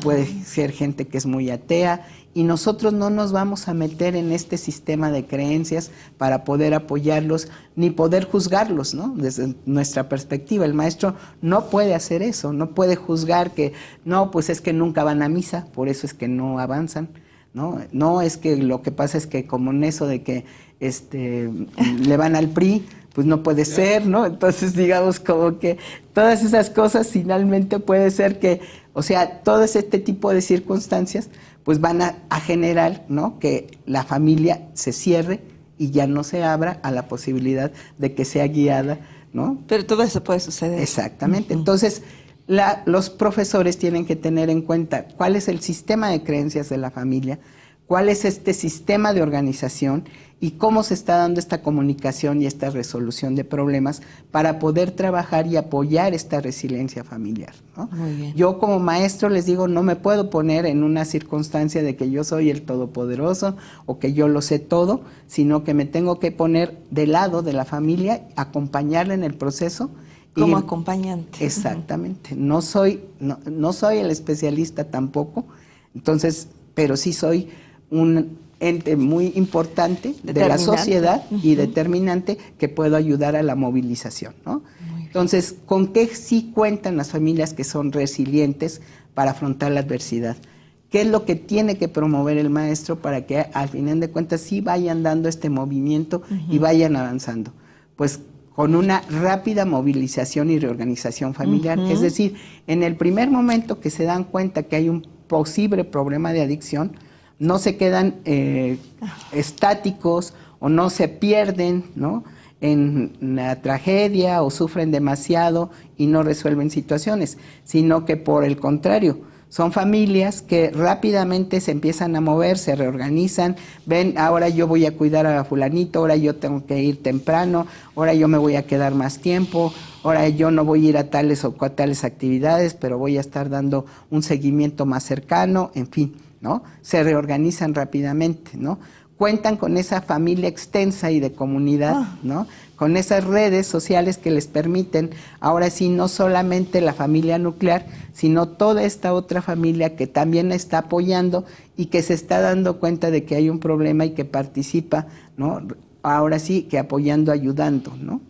puede ser gente que es muy atea, y nosotros no nos vamos a meter en este sistema de creencias para poder apoyarlos ni poder juzgarlos, ¿no? Desde nuestra perspectiva, el maestro no puede hacer eso, no puede juzgar que, no, pues es que nunca van a misa, por eso es que no avanzan, ¿no? No, es que lo que pasa es que como en eso de que le van al PRI, pues no puede ser, ¿no? Entonces, digamos, como que todas esas cosas finalmente puede ser que, o sea, todo este tipo de circunstancias, pues van a generar, ¿no? Que la familia se cierre y ya no se abra a la posibilidad de que sea guiada, ¿no? Pero todo eso puede suceder. Exactamente. Entonces, los profesores tienen que tener en cuenta cuál es el sistema de creencias de la familia, cuál es este sistema de organización y cómo se está dando esta comunicación y esta resolución de problemas para poder trabajar y apoyar esta resiliencia familiar, ¿no? Muy bien. Yo como maestro les digo, no me puedo poner en una circunstancia de que yo soy el todopoderoso o que yo lo sé todo, sino que me tengo que poner del lado de la familia, acompañarla en el proceso. Como acompañante. Exactamente. No soy el especialista tampoco, entonces, pero sí soy un ente muy importante de la sociedad y determinante que puedo ayudar a la movilización, ¿no? Entonces, ¿con qué sí cuentan las familias que son resilientes para afrontar la adversidad? ¿Qué es lo que tiene que promover el maestro para que al final de cuentas sí vayan dando este movimiento y vayan avanzando? Pues con una rápida movilización y reorganización familiar. Es decir, en el primer momento que se dan cuenta que hay un posible problema de adicción, no se quedan estáticos o no se pierden, ¿no?, en la tragedia o sufren demasiado y no resuelven situaciones, sino que por el contrario, son familias que rápidamente se empiezan a mover, se reorganizan, ven, ahora yo voy a cuidar a fulanito, ahora yo tengo que ir temprano, ahora yo me voy a quedar más tiempo, ahora yo no voy a ir a tales o tales actividades, pero voy a estar dando un seguimiento más cercano, en fin, ¿no? Se reorganizan rápidamente, ¿no? Cuentan con esa familia extensa y de comunidad, ¿no? Con esas redes sociales que les permiten, ahora sí, no solamente la familia nuclear, sino toda esta otra familia que también está apoyando y que se está dando cuenta de que hay un problema y que participa, ¿no? Ahora sí, que apoyando, ayudando, ¿no?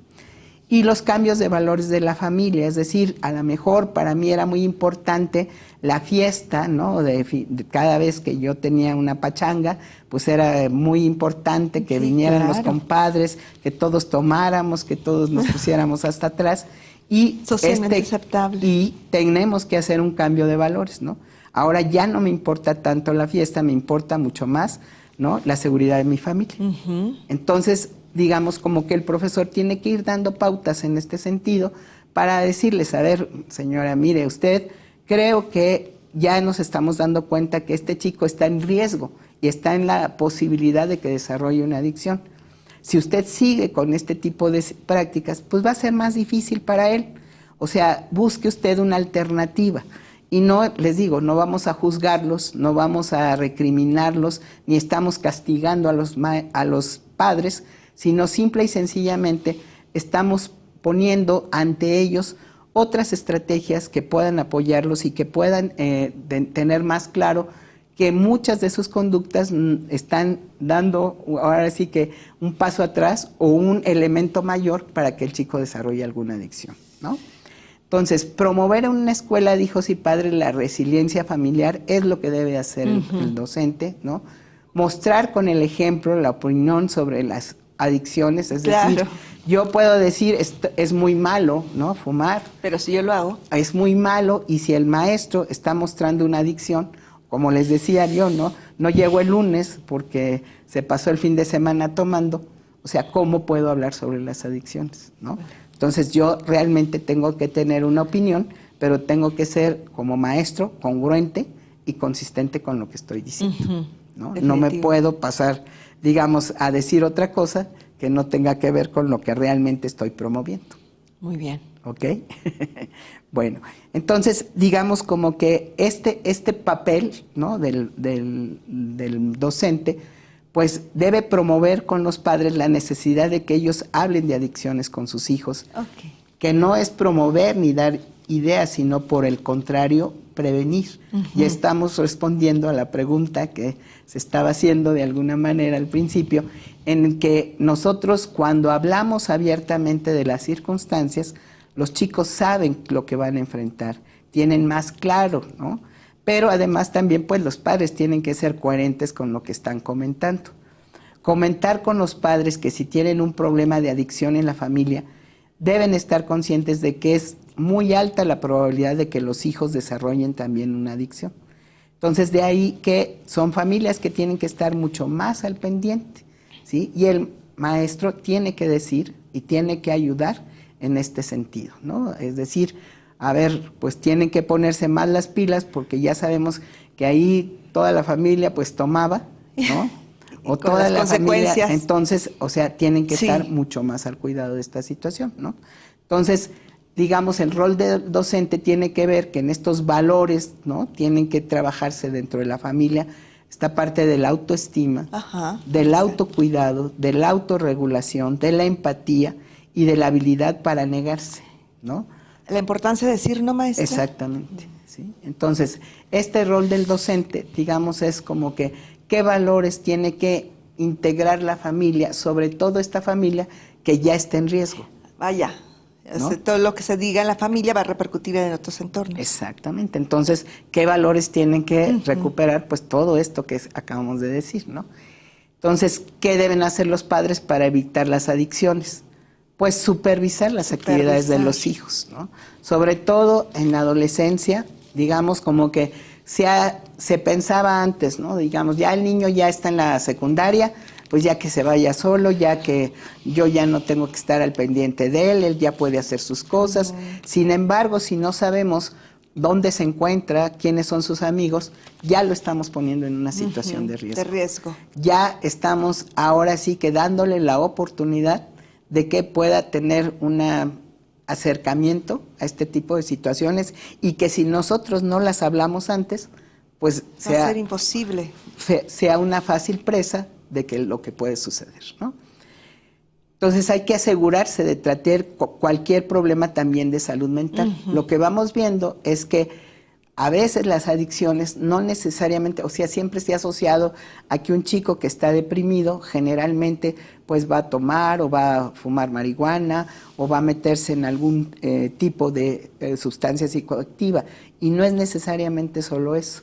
Y los cambios de valores de la familia, es decir, a lo mejor para mí era muy importante la fiesta, ¿no? De cada vez que yo tenía una pachanga, pues era muy importante que vinieran los compadres, que todos tomáramos, que todos nos pusiéramos hasta atrás. Y socialmente aceptable. Y tenemos que hacer un cambio de valores, ¿no? Ahora ya no me importa tanto la fiesta, me importa mucho más, ¿no?, la seguridad de mi familia. Entonces, digamos, como que el profesor tiene que ir dando pautas en este sentido para decirles, a ver, señora, mire, usted, creo que ya nos estamos dando cuenta que este chico está en riesgo y está en la posibilidad de que desarrolle una adicción. Si usted sigue con este tipo de prácticas, pues va a ser más difícil para él. O sea, busque usted una alternativa. Y no, les digo, no vamos a juzgarlos, no vamos a recriminarlos, ni estamos castigando a los padres, sino simple y sencillamente estamos poniendo ante ellos otras estrategias que puedan apoyarlos y que puedan tener más claro que muchas de sus conductas están dando ahora sí que un paso atrás o un elemento mayor para que el chico desarrolle alguna adicción, ¿no? Entonces, promover en una escuela de hijos y padres la resiliencia familiar es lo que debe hacer el docente, ¿no? Mostrar con el ejemplo la opinión sobre las adicciones, es decir, yo puedo decir, es muy malo, ¿no?, fumar. Pero si yo lo hago. Es muy malo, y si el maestro está mostrando una adicción, como les decía yo, no llegó el lunes porque se pasó el fin de semana tomando, O sea, ¿cómo puedo hablar sobre las adicciones, ¿no? Entonces yo realmente tengo que tener una opinión, pero tengo que ser como maestro congruente y consistente con lo que estoy diciendo, ¿no? No me puedo pasar, digamos, a decir otra cosa que no tenga que ver con lo que realmente estoy promoviendo. Muy bien. ¿Ok? Bueno, entonces digamos como que este papel, ¿no?, del docente, pues debe promover con los padres la necesidad de que ellos hablen de adicciones con sus hijos, que no es promover ni dar ideas, sino por el contrario, prevenir. Ya estamos respondiendo a la pregunta que se estaba haciendo de alguna manera al principio, en que nosotros cuando hablamos abiertamente de las circunstancias, los chicos saben lo que van a enfrentar, tienen más claro, ¿no? Pero además también pues los padres tienen que ser coherentes con lo que están comentando. Comentar con los padres que si tienen un problema de adicción en la familia, deben estar conscientes de que es muy alta la probabilidad de que los hijos desarrollen también una adicción. Entonces de ahí que son familias que tienen que estar mucho más al pendiente, ¿sí? Y el maestro tiene que decir y tiene que ayudar en este sentido, ¿no? Es decir, a ver, pues tienen que ponerse más las pilas porque ya sabemos que ahí toda la familia pues tomaba, ¿no? O toda la familia, entonces, o sea, tienen que estar mucho más al cuidado de esta situación, ¿no? Entonces, digamos, el rol del docente tiene que ver que en estos valores, ¿no?, tienen que trabajarse dentro de la familia esta parte de la autoestima, del autocuidado, de la autorregulación, de la empatía y de la habilidad para negarse, ¿no? La importancia de decir no, maestra. Exactamente, ¿sí? Entonces, este rol del docente, digamos, es como que qué valores tiene que integrar la familia, sobre todo esta familia que ya está en riesgo. Vaya, ¿no? Todo lo que se diga en la familia va a repercutir en otros entornos. Exactamente, entonces, ¿qué valores tienen que recuperar? Pues todo esto que acabamos de decir, ¿no? Entonces, ¿qué deben hacer los padres para evitar las adicciones? Pues supervisar las actividades de los hijos, ¿no? Sobre todo en la adolescencia, digamos como que se pensaba antes, ¿no? Digamos, ya el niño ya está en la secundaria, pues ya que se vaya solo, ya que yo ya no tengo que estar al pendiente de él ya puede hacer sus cosas. Sin embargo, si no sabemos dónde se encuentra, quiénes son sus amigos, ya lo estamos poniendo en una situación de riesgo. De riesgo. Ya estamos ahora sí que dándole la oportunidad de que pueda tener un acercamiento a este tipo de situaciones y que si nosotros no las hablamos antes, pues va a ser imposible. Sea una fácil presa de que lo que puede suceder, ¿no? Entonces hay que asegurarse de tratar cualquier problema también de salud mental. Lo que vamos viendo es que a veces las adicciones no necesariamente, o sea, siempre se ha asociado a que un chico que está deprimido generalmente pues va a tomar o va a fumar marihuana o va a meterse en algún tipo de sustancia psicoactiva y no es necesariamente solo eso.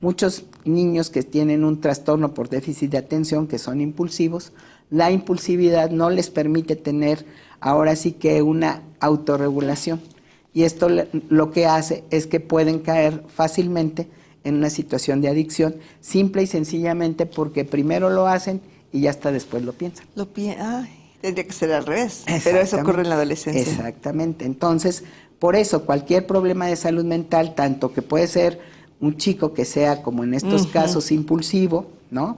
Muchos niños que tienen un trastorno por déficit de atención, que son impulsivos, la impulsividad no les permite tener ahora sí que una autorregulación. Y esto lo que hace es que pueden caer fácilmente en una situación de adicción, simple y sencillamente porque primero lo hacen y ya hasta después lo piensan. Tendría que ser al revés, pero eso ocurre en la adolescencia. Exactamente. Entonces, por eso cualquier problema de salud mental, tanto que puede ser un chico que sea, como en estos casos, impulsivo, ¿no?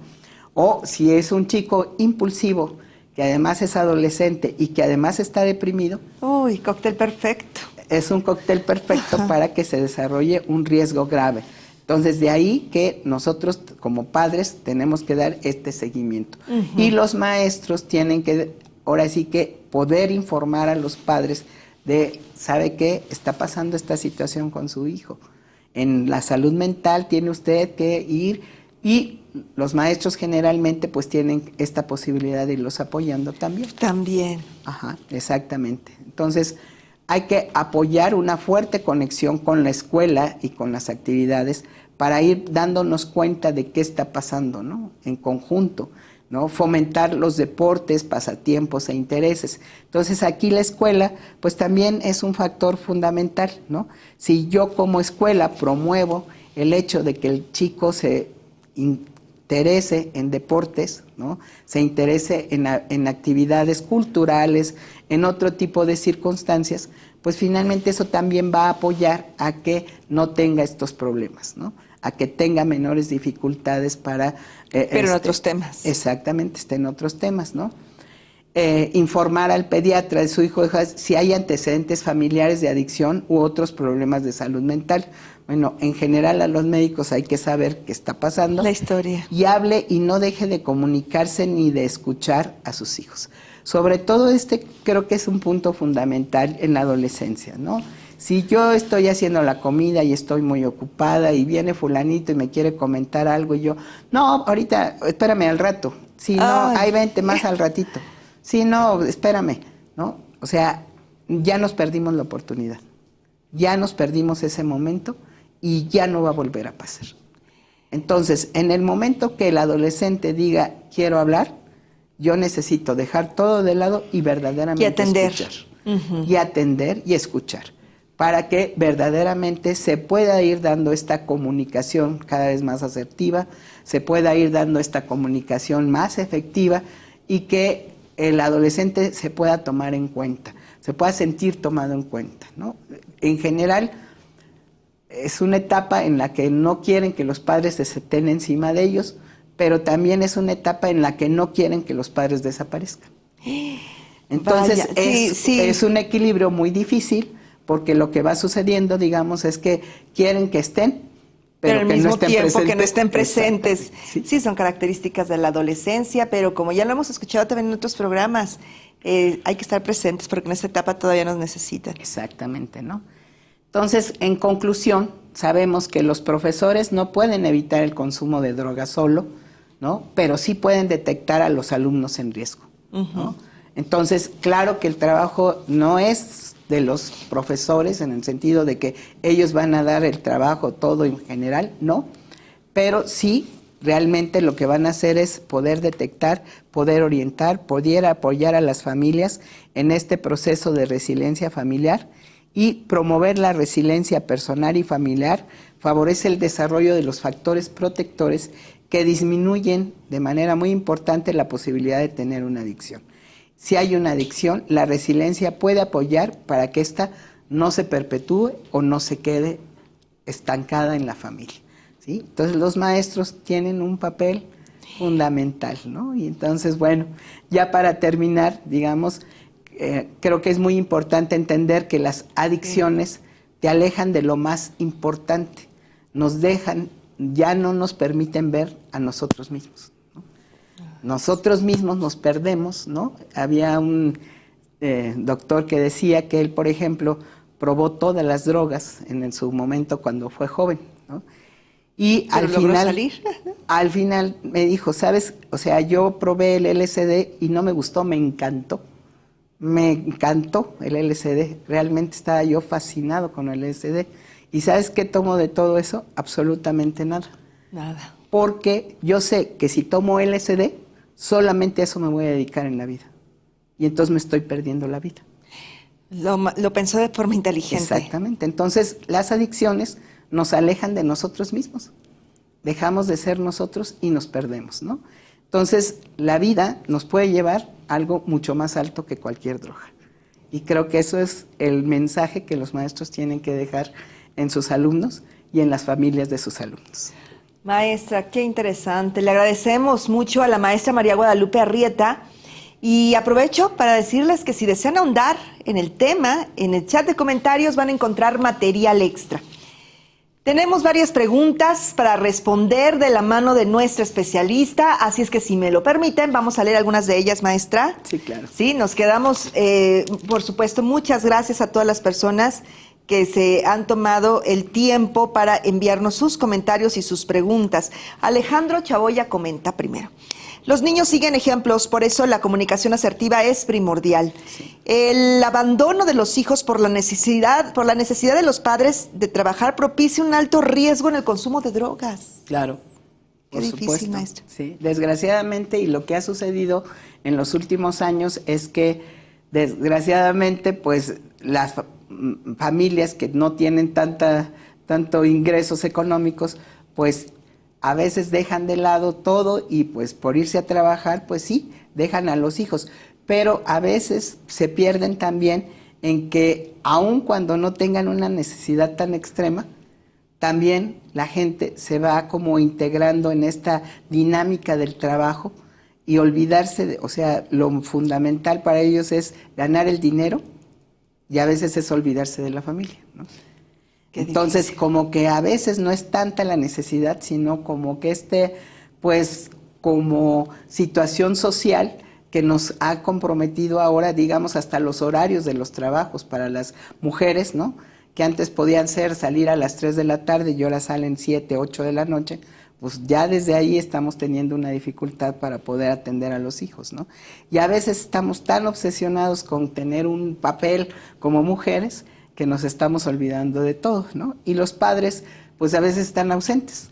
O si es un chico impulsivo, que además es adolescente y que además está deprimido. Uy, cóctel perfecto. Es un cóctel perfecto para que se desarrolle un riesgo grave. Entonces, de ahí que nosotros como padres tenemos que dar este seguimiento. Y los maestros tienen que, ahora sí que, poder informar a los padres de, ¿sabe qué? Está pasando esta situación con su hijo. En la salud mental tiene usted que ir y los maestros generalmente pues tienen esta posibilidad de irlos apoyando también. También. Ajá, exactamente. Entonces, hay que apoyar una fuerte conexión con la escuela y con las actividades para ir dándonos cuenta de qué está pasando, ¿no? En conjunto, ¿no? Fomentar los deportes, pasatiempos e intereses. Entonces, aquí la escuela, pues también es un factor fundamental, ¿no? Si yo como escuela promuevo el hecho de que el chico se interese en deportes, ¿no? Se interese en actividades culturales, en otro tipo de circunstancias, pues finalmente eso también va a apoyar a que no tenga estos problemas, ¿no? A que tenga menores dificultades para... Pero en otros temas. Exactamente, está en otros temas, ¿no? Informar al pediatra de su hijo o hija si hay antecedentes familiares de adicción u otros problemas de salud mental. Bueno, en general a los médicos hay que saber qué está pasando. La historia. Y hable y no deje de comunicarse ni de escuchar a sus hijos. Sobre todo creo que es un punto fundamental en la adolescencia, ¿no? Si yo estoy haciendo la comida y estoy muy ocupada y viene fulanito y me quiere comentar algo y yo, no, ahorita, espérame al rato. Si no, ahí vente más al ratito. Si no, espérame, ¿no? O sea, ya nos perdimos la oportunidad. Ya nos perdimos ese momento y ya no va a volver a pasar. Entonces, en el momento que el adolescente diga, quiero hablar, yo necesito dejar todo de lado y verdaderamente escuchar. Y atender y escuchar, para que verdaderamente se pueda ir dando esta comunicación cada vez más asertiva, se pueda ir dando esta comunicación más efectiva y que el adolescente se pueda tomar en cuenta, se pueda sentir tomado en cuenta, ¿no? En general, es una etapa en la que no quieren que los padres se estén encima de ellos, pero también es una etapa en la que no quieren que los padres desaparezcan. Entonces, es un equilibrio muy difícil, porque lo que va sucediendo, digamos, es que quieren que estén, pero al que mismo no estén tiempo presentes. que no estén presentes. Sí, son características de la adolescencia, pero como ya lo hemos escuchado también en otros programas, hay que estar presentes porque en esta etapa todavía nos necesitan. Exactamente, ¿no? Entonces, en conclusión, sabemos que los profesores no pueden evitar el consumo de drogas solo, ¿no? Pero sí pueden detectar a los alumnos en riesgo, ¿no? Entonces, claro que el trabajo no es de los profesores en el sentido de que ellos van a dar el trabajo todo en general, no, pero sí realmente lo que van a hacer es poder detectar, poder orientar, poder apoyar a las familias en este proceso de resiliencia familiar y promover la resiliencia personal y familiar, favorece el desarrollo de los factores protectores que disminuyen de manera muy importante la posibilidad de tener una adicción. Si hay una adicción, la resiliencia puede apoyar para que ésta no se perpetúe o no se quede estancada en la familia, ¿sí? Entonces los maestros tienen un papel fundamental, ¿no? Y entonces, bueno, ya para terminar, digamos, creo que es muy importante entender que las adicciones te alejan de lo más importante, nos dejan, ya no nos permiten ver a nosotros mismos. Nosotros mismos nos perdemos, ¿no? Había un doctor que decía que él, por ejemplo, probó todas las drogas en su momento cuando fue joven, ¿no? Y al final me dijo, ¿sabes? O sea, yo probé el LSD y no me gustó, me encantó. Me encantó el LSD, realmente estaba yo fascinado con el LSD. ¿Y sabes qué tomo de todo eso? Absolutamente nada. Nada. Porque yo sé que si tomo LSD, solamente a eso me voy a dedicar en la vida. Y entonces me estoy perdiendo la vida. Lo pensó de forma inteligente. Exactamente. Entonces, las adicciones nos alejan de nosotros mismos. Dejamos de ser nosotros y nos perdemos, ¿no? Entonces, la vida nos puede llevar a algo mucho más alto que cualquier droga. Y creo que eso es el mensaje que los maestros tienen que dejar en sus alumnos y en las familias de sus alumnos. Maestra, qué interesante. Le agradecemos mucho a la maestra María Guadalupe Arrieta y aprovecho para decirles que si desean ahondar en el tema, en el chat de comentarios van a encontrar material extra. Tenemos varias preguntas para responder de la mano de nuestra especialista, así es que si me lo permiten, vamos a leer algunas de ellas, maestra. Sí, claro. Sí, nos quedamos, por supuesto, muchas gracias a todas las personas que se han tomado el tiempo para enviarnos sus comentarios y sus preguntas. Alejandro Chaboya comenta primero. Los niños siguen ejemplos, por eso la comunicación asertiva es primordial. Sí. El abandono de los hijos por la necesidad de los padres de trabajar propicia un alto riesgo en el consumo de drogas. Claro. Qué difícil, maestro. Sí, desgraciadamente, y lo que ha sucedido en los últimos años es que, desgraciadamente, pues las familias que no tienen tanto ingresos económicos, pues a veces dejan de lado todo y pues por irse a trabajar, pues sí, dejan a los hijos, pero a veces se pierden también en que aun cuando no tengan una necesidad tan extrema, también la gente se va como integrando en esta dinámica del trabajo y olvidarse, o sea, lo fundamental para ellos es ganar el dinero y a veces es olvidarse de la familia, ¿no? Entonces, como que a veces no es tanta la necesidad, sino como que pues, como situación social que nos ha comprometido ahora, digamos, hasta los horarios de los trabajos para las mujeres, ¿no? Que antes podían salir a las 3 de la tarde y ahora salen 7, 8 de la noche, pues ya desde ahí estamos teniendo una dificultad para poder atender a los hijos, ¿no? Y a veces estamos tan obsesionados con tener un papel como mujeres que nos estamos olvidando de todo, ¿no? Y los padres, pues a veces están ausentes.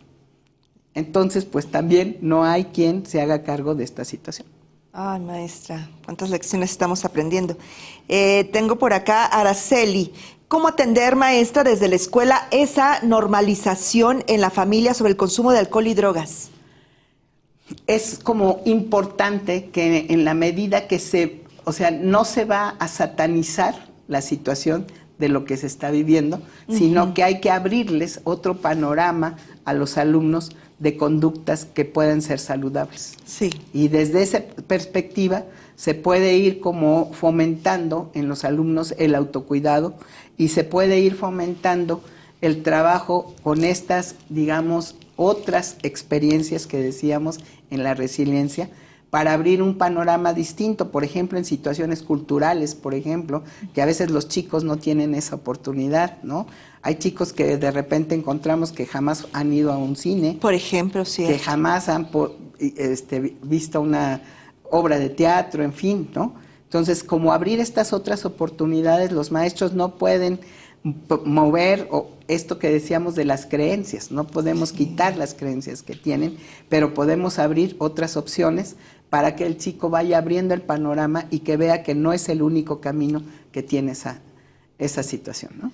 Entonces, pues también no hay quien se haga cargo de esta situación. Ay, maestra, cuántas lecciones estamos aprendiendo. Tengo por acá a Araceli. ¿Cómo atender, maestra, desde la escuela esa normalización en la familia sobre el consumo de alcohol y drogas? Es como importante que en la medida que no se va a satanizar la situación de lo que se está viviendo, sino que hay que abrirles otro panorama a los alumnos de conductas que pueden ser saludables. Sí. Y desde esa perspectiva se puede ir como fomentando en los alumnos el autocuidado y se puede ir fomentando el trabajo con estas, digamos, otras experiencias que decíamos en la resiliencia, para abrir un panorama distinto, por ejemplo, en situaciones culturales, por ejemplo, que a veces los chicos no tienen esa oportunidad, ¿no? Hay chicos que de repente encontramos que jamás han ido a un cine. Por ejemplo, sí. Que jamás han visto una obra de teatro, en fin, ¿no? Entonces, como abrir estas otras oportunidades, los maestros no pueden mover esto que decíamos de las creencias, no podemos quitar las creencias que tienen, pero podemos abrir otras opciones para que el chico vaya abriendo el panorama y que vea que no es el único camino que tiene esa situación, ¿no?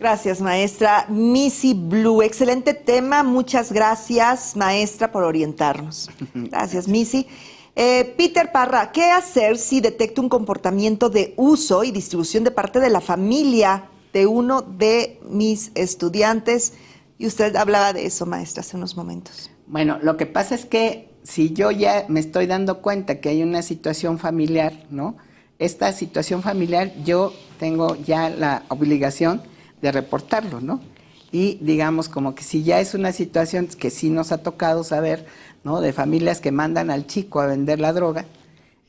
Gracias, maestra. Missy Blue, excelente tema. Muchas gracias, maestra, por orientarnos. Gracias, Missy. Peter Parra, ¿qué hacer si detecto un comportamiento de uso y distribución de parte de la familia de uno de mis estudiantes? Y usted hablaba de eso, maestra, hace unos momentos. Bueno, lo que pasa es que si yo ya me estoy dando cuenta que hay una situación familiar, ¿no? Esta situación familiar yo tengo ya la obligación de reportarlo, ¿no? Y digamos como que si ya es una situación que sí nos ha tocado saber, ¿no? De familias que mandan al chico a vender la droga,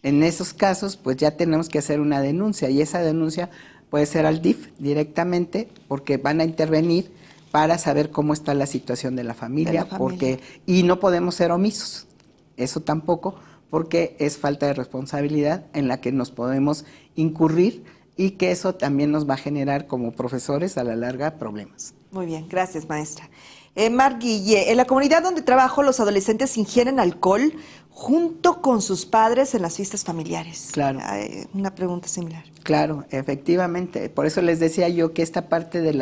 en esos casos pues ya tenemos que hacer una denuncia y esa denuncia puede ser al DIF directamente porque van a intervenir para saber cómo está la situación de la familia, y no podemos ser omisos, eso tampoco, porque es falta de responsabilidad en la que nos podemos incurrir y que eso también nos va a generar como profesores a la larga problemas. Muy bien, gracias, maestra. Mar Guille, en la comunidad donde trabajo los adolescentes ingieren alcohol junto con sus padres en las fiestas familiares. Claro. Una pregunta similar. Claro, efectivamente. Por eso les decía yo que esta parte de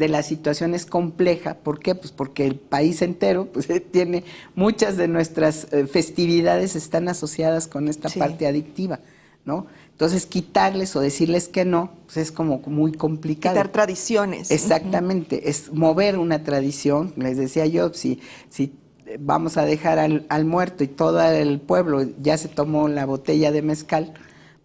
la situación es compleja. ¿Por qué? Pues porque el país entero pues, tiene muchas de nuestras festividades están asociadas con esta parte adictiva, ¿no? Entonces, quitarles o decirles que no, pues es como muy complicado. Quitar tradiciones. Exactamente, es mover una tradición. Les decía yo, si vamos a dejar al muerto y todo el pueblo ya se tomó la botella de mezcal,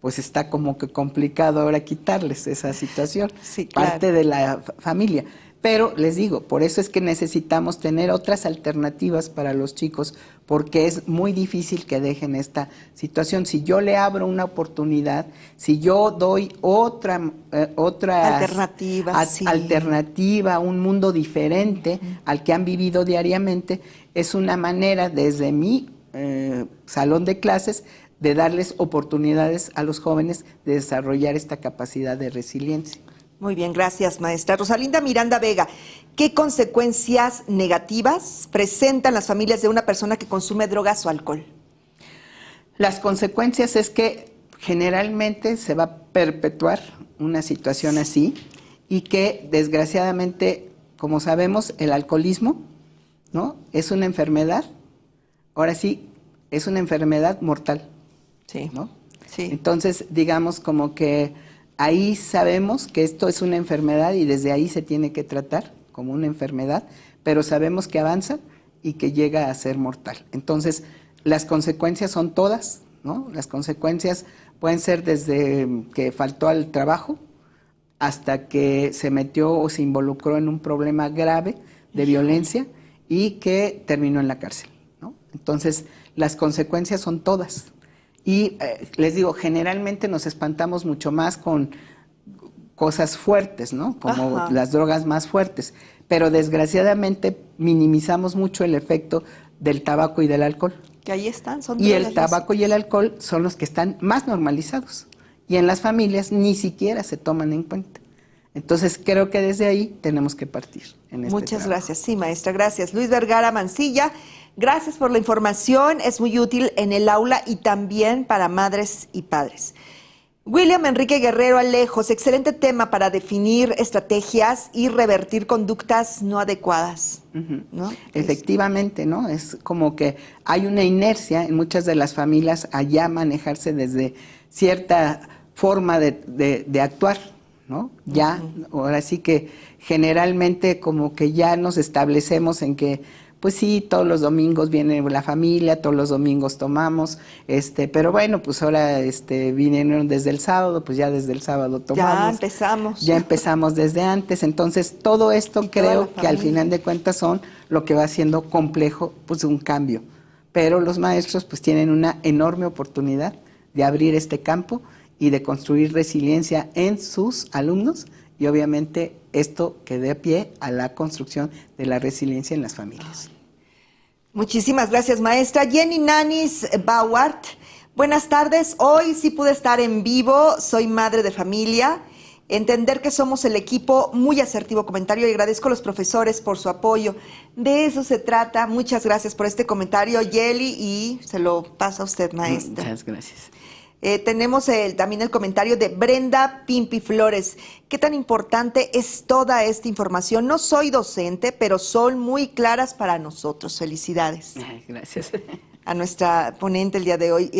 pues está como que complicado ahora quitarles esa situación, sí, claro. Parte de la familia. Pero les digo, por eso es que necesitamos tener otras alternativas para los chicos, porque es muy difícil que dejen esta situación. Si yo le abro una oportunidad, si yo doy otra alternativa, un mundo diferente al que han vivido diariamente, es una manera desde mi salón de clases de darles oportunidades a los jóvenes de desarrollar esta capacidad de resiliencia. Muy bien, gracias, maestra. Rosalinda Miranda Vega, ¿qué consecuencias negativas presentan las familias de una persona que consume drogas o alcohol? Las consecuencias es que generalmente se va a perpetuar una situación así y que desgraciadamente, como sabemos, el alcoholismo ¿no? Es una enfermedad, ahora sí, es una enfermedad mortal, Sí. ¿no? Sí. Entonces, digamos como que ahí sabemos que esto es una enfermedad y desde ahí se tiene que tratar como una enfermedad, pero sabemos que avanza y que llega a ser mortal. Entonces, las consecuencias son todas, ¿no? Las consecuencias pueden ser desde que faltó al trabajo hasta que se metió o se involucró en un problema grave de violencia y que terminó en la cárcel, ¿no? Entonces, las consecuencias son todas. Y les digo, generalmente nos espantamos mucho más con cosas fuertes, ¿no? Como Ajá. las drogas más fuertes. Pero desgraciadamente minimizamos mucho el efecto del tabaco y del alcohol. Que ahí están, son Y drogas el tabaco y el alcohol son los que están más normalizados. Y en las familias ni siquiera se toman en cuenta. Entonces creo que desde ahí tenemos que partir en este Muchas trabajo. gracias. Sí, maestra, gracias. Luis Vergara Mancilla, gracias por la información. Es muy útil en el aula y también para madres y padres. William Enrique Guerrero Alejos, excelente tema para definir estrategias y revertir conductas no adecuadas. ¿No? Efectivamente, ¿no? Es como que hay una inercia en muchas de las familias allá manejarse desde cierta forma de actuar, ¿no? Ya, ahora sí que generalmente como que ya nos establecemos en que pues sí, todos los domingos viene la familia, todos los domingos tomamos, pero bueno, pues ahora vinieron desde el sábado, pues ya desde el sábado tomamos. Ya empezamos. Ya empezamos desde antes, entonces todo esto creo que al final de cuentas son lo que va haciendo complejo, pues un cambio. Pero los maestros pues tienen una enorme oportunidad de abrir este campo y de construir resiliencia en sus alumnos y obviamente esto que dé pie a la construcción de la resiliencia en las familias. Muchísimas gracias, maestra. Jenny Nanis Bauart, buenas tardes. Hoy sí pude estar en vivo, soy madre de familia. Entender que somos el equipo, muy asertivo comentario, y agradezco a los profesores por su apoyo. De eso se trata. Muchas gracias por este comentario, Yeli, y se lo paso a usted, maestra. Muchas gracias. Tenemos también el comentario de Brenda Pimpi Flores. ¿Qué tan importante es toda esta información? No soy docente, pero son muy claras para nosotros. Felicidades. Ay, gracias. A nuestra ponente el día de hoy.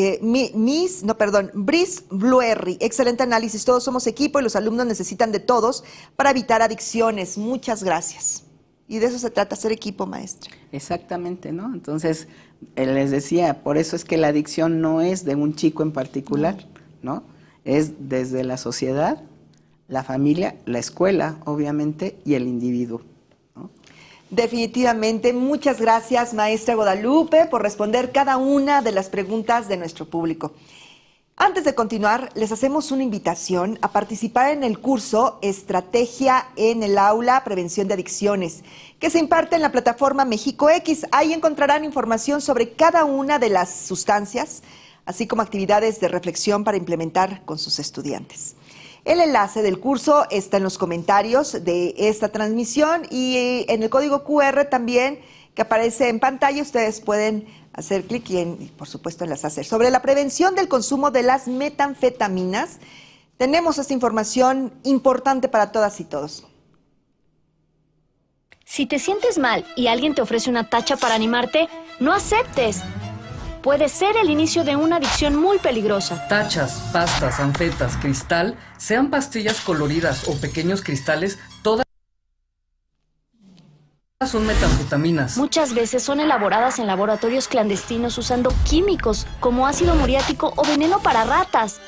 Brice Bluerri, excelente análisis. Todos somos equipo y los alumnos necesitan de todos para evitar adicciones. Muchas gracias. Y de eso se trata, ser equipo, maestra. Exactamente, ¿no? Entonces, les decía, por eso es que la adicción no es de un chico en particular, ¿no? Es desde la sociedad, la familia, la escuela, obviamente, y el individuo, ¿no? Definitivamente, muchas gracias, maestra Guadalupe, por responder cada una de las preguntas de nuestro público. Antes de continuar, les hacemos una invitación a participar en el curso Estrategia en el Aula, Prevención de Adicciones, que se imparte en la plataforma México X. Ahí encontrarán información sobre cada una de las sustancias, así como actividades de reflexión para implementar con sus estudiantes. El enlace del curso está en los comentarios de esta transmisión y en el código QR también que aparece en pantalla. Ustedes pueden hacer clic y, por supuesto, enlazarse. Sobre la prevención del consumo de las metanfetaminas, tenemos esta información importante para todas y todos. Si te sientes mal y alguien te ofrece una tacha para animarte, no aceptes. Puede ser el inicio de una adicción muy peligrosa. Tachas, pastas, anfetas, cristal, sean pastillas coloridas o pequeños cristales, todas son metanfetaminas. Muchas veces son elaboradas en laboratorios clandestinos usando químicos como ácido muriático o veneno para ratas.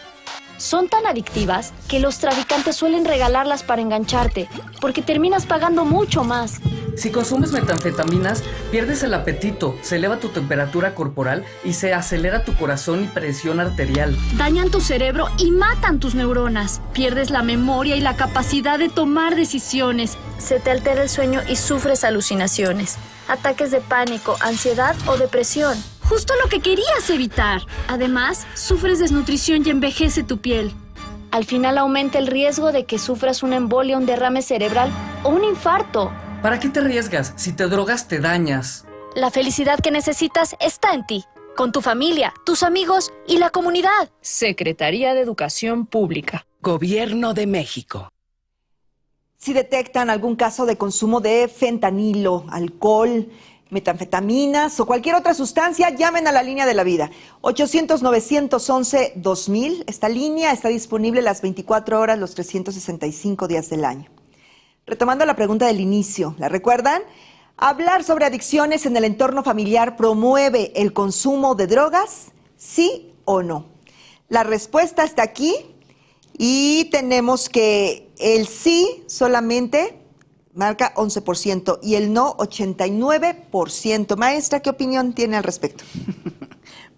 Son tan adictivas que los traficantes suelen regalarlas para engancharte, porque terminas pagando mucho más. Si consumes metanfetaminas, pierdes el apetito, se eleva tu temperatura corporal y se acelera tu corazón y presión arterial. Dañan tu cerebro y matan tus neuronas. Pierdes la memoria y la capacidad de tomar decisiones. Se te altera el sueño y sufres alucinaciones, ataques de pánico, ansiedad o depresión. Justo lo que querías evitar. Además, sufres desnutrición y envejece tu piel. Al final aumenta el riesgo de que sufras una embolia, un derrame cerebral o un infarto. ¿Para qué te arriesgas? Si te drogas, te dañas. La felicidad que necesitas está en ti, con tu familia, tus amigos y la comunidad. Secretaría de Educación Pública. Gobierno de México. Si detectan algún caso de consumo de fentanilo, alcohol, metanfetaminas o cualquier otra sustancia, llamen a la línea de la vida. 800-911-2000. Esta línea está disponible las 24 horas, los 365 días del año. Retomando la pregunta del inicio, ¿la recuerdan? ¿Hablar sobre adicciones en el entorno familiar promueve el consumo de drogas? ¿Sí o no? La respuesta está aquí y tenemos que el sí solamente marca 11% y el no 89%. Maestra, ¿qué opinión tiene al respecto?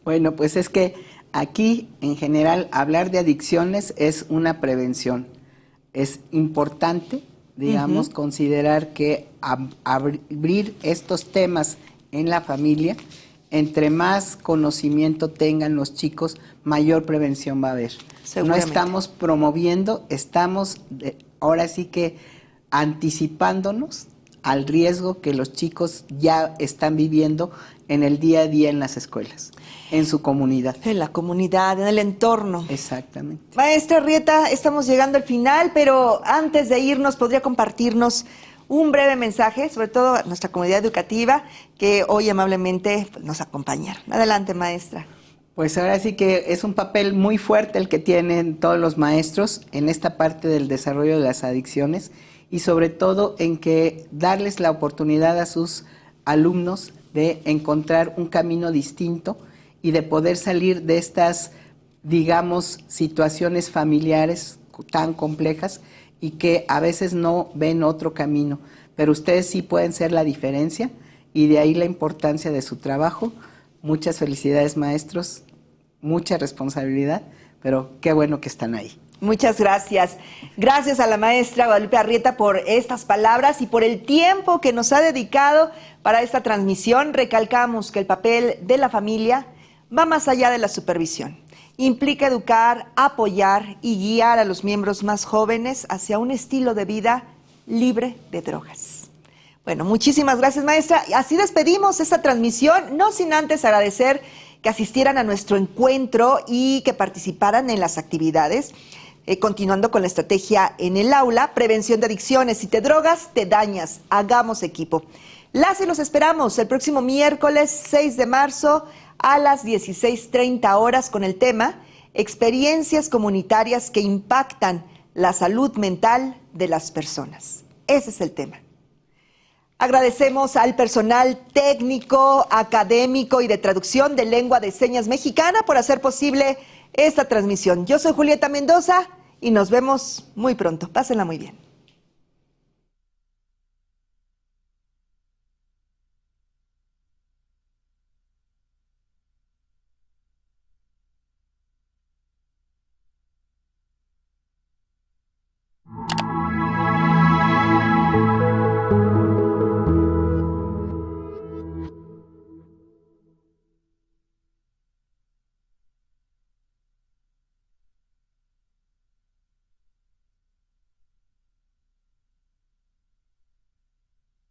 Bueno, pues es que aquí en general hablar de adicciones es una prevención. Es importante, digamos, considerar que abrir estos temas en la familia, entre más conocimiento tengan los chicos, mayor prevención va a haber. No estamos promoviendo, estamos ahora sí que anticipándonos al riesgo que los chicos ya están viviendo en el día a día en las escuelas, en su comunidad. En la comunidad, en el entorno. Exactamente. Maestra Arrieta, estamos llegando al final, pero antes de irnos, ¿podría compartirnos un breve mensaje, sobre todo a nuestra comunidad educativa, que hoy amablemente nos acompaña? Adelante, maestra. Pues ahora sí que es un papel muy fuerte el que tienen todos los maestros en esta parte del desarrollo de las adicciones y sobre todo en que darles la oportunidad a sus alumnos de encontrar un camino distinto y de poder salir de estas, digamos, situaciones familiares tan complejas y que a veces no ven otro camino, pero ustedes sí pueden ser la diferencia y de ahí la importancia de su trabajo. Muchas felicidades, maestros, mucha responsabilidad, pero qué bueno que están ahí. Muchas gracias. Gracias a la maestra Guadalupe Arrieta por estas palabras y por el tiempo que nos ha dedicado para esta transmisión. Recalcamos que el papel de la familia va más allá de la supervisión. Implica educar, apoyar y guiar a los miembros más jóvenes hacia un estilo de vida libre de drogas. Bueno, muchísimas gracias, maestra. Así despedimos esta transmisión, no sin antes agradecer que asistieran a nuestro encuentro y que participaran en las actividades. Continuando con la estrategia en el aula, prevención de adicciones. Si te drogas, te dañas. Hagamos equipo. Las y los esperamos el próximo miércoles 6 de marzo a las 16:30 horas con el tema Experiencias comunitarias que impactan la salud mental de las personas. Ese es el tema. Agradecemos al personal técnico, académico y de traducción de lengua de señas mexicana por hacer posible esta transmisión. Yo soy Julieta Mendoza y nos vemos muy pronto. Pásenla muy bien.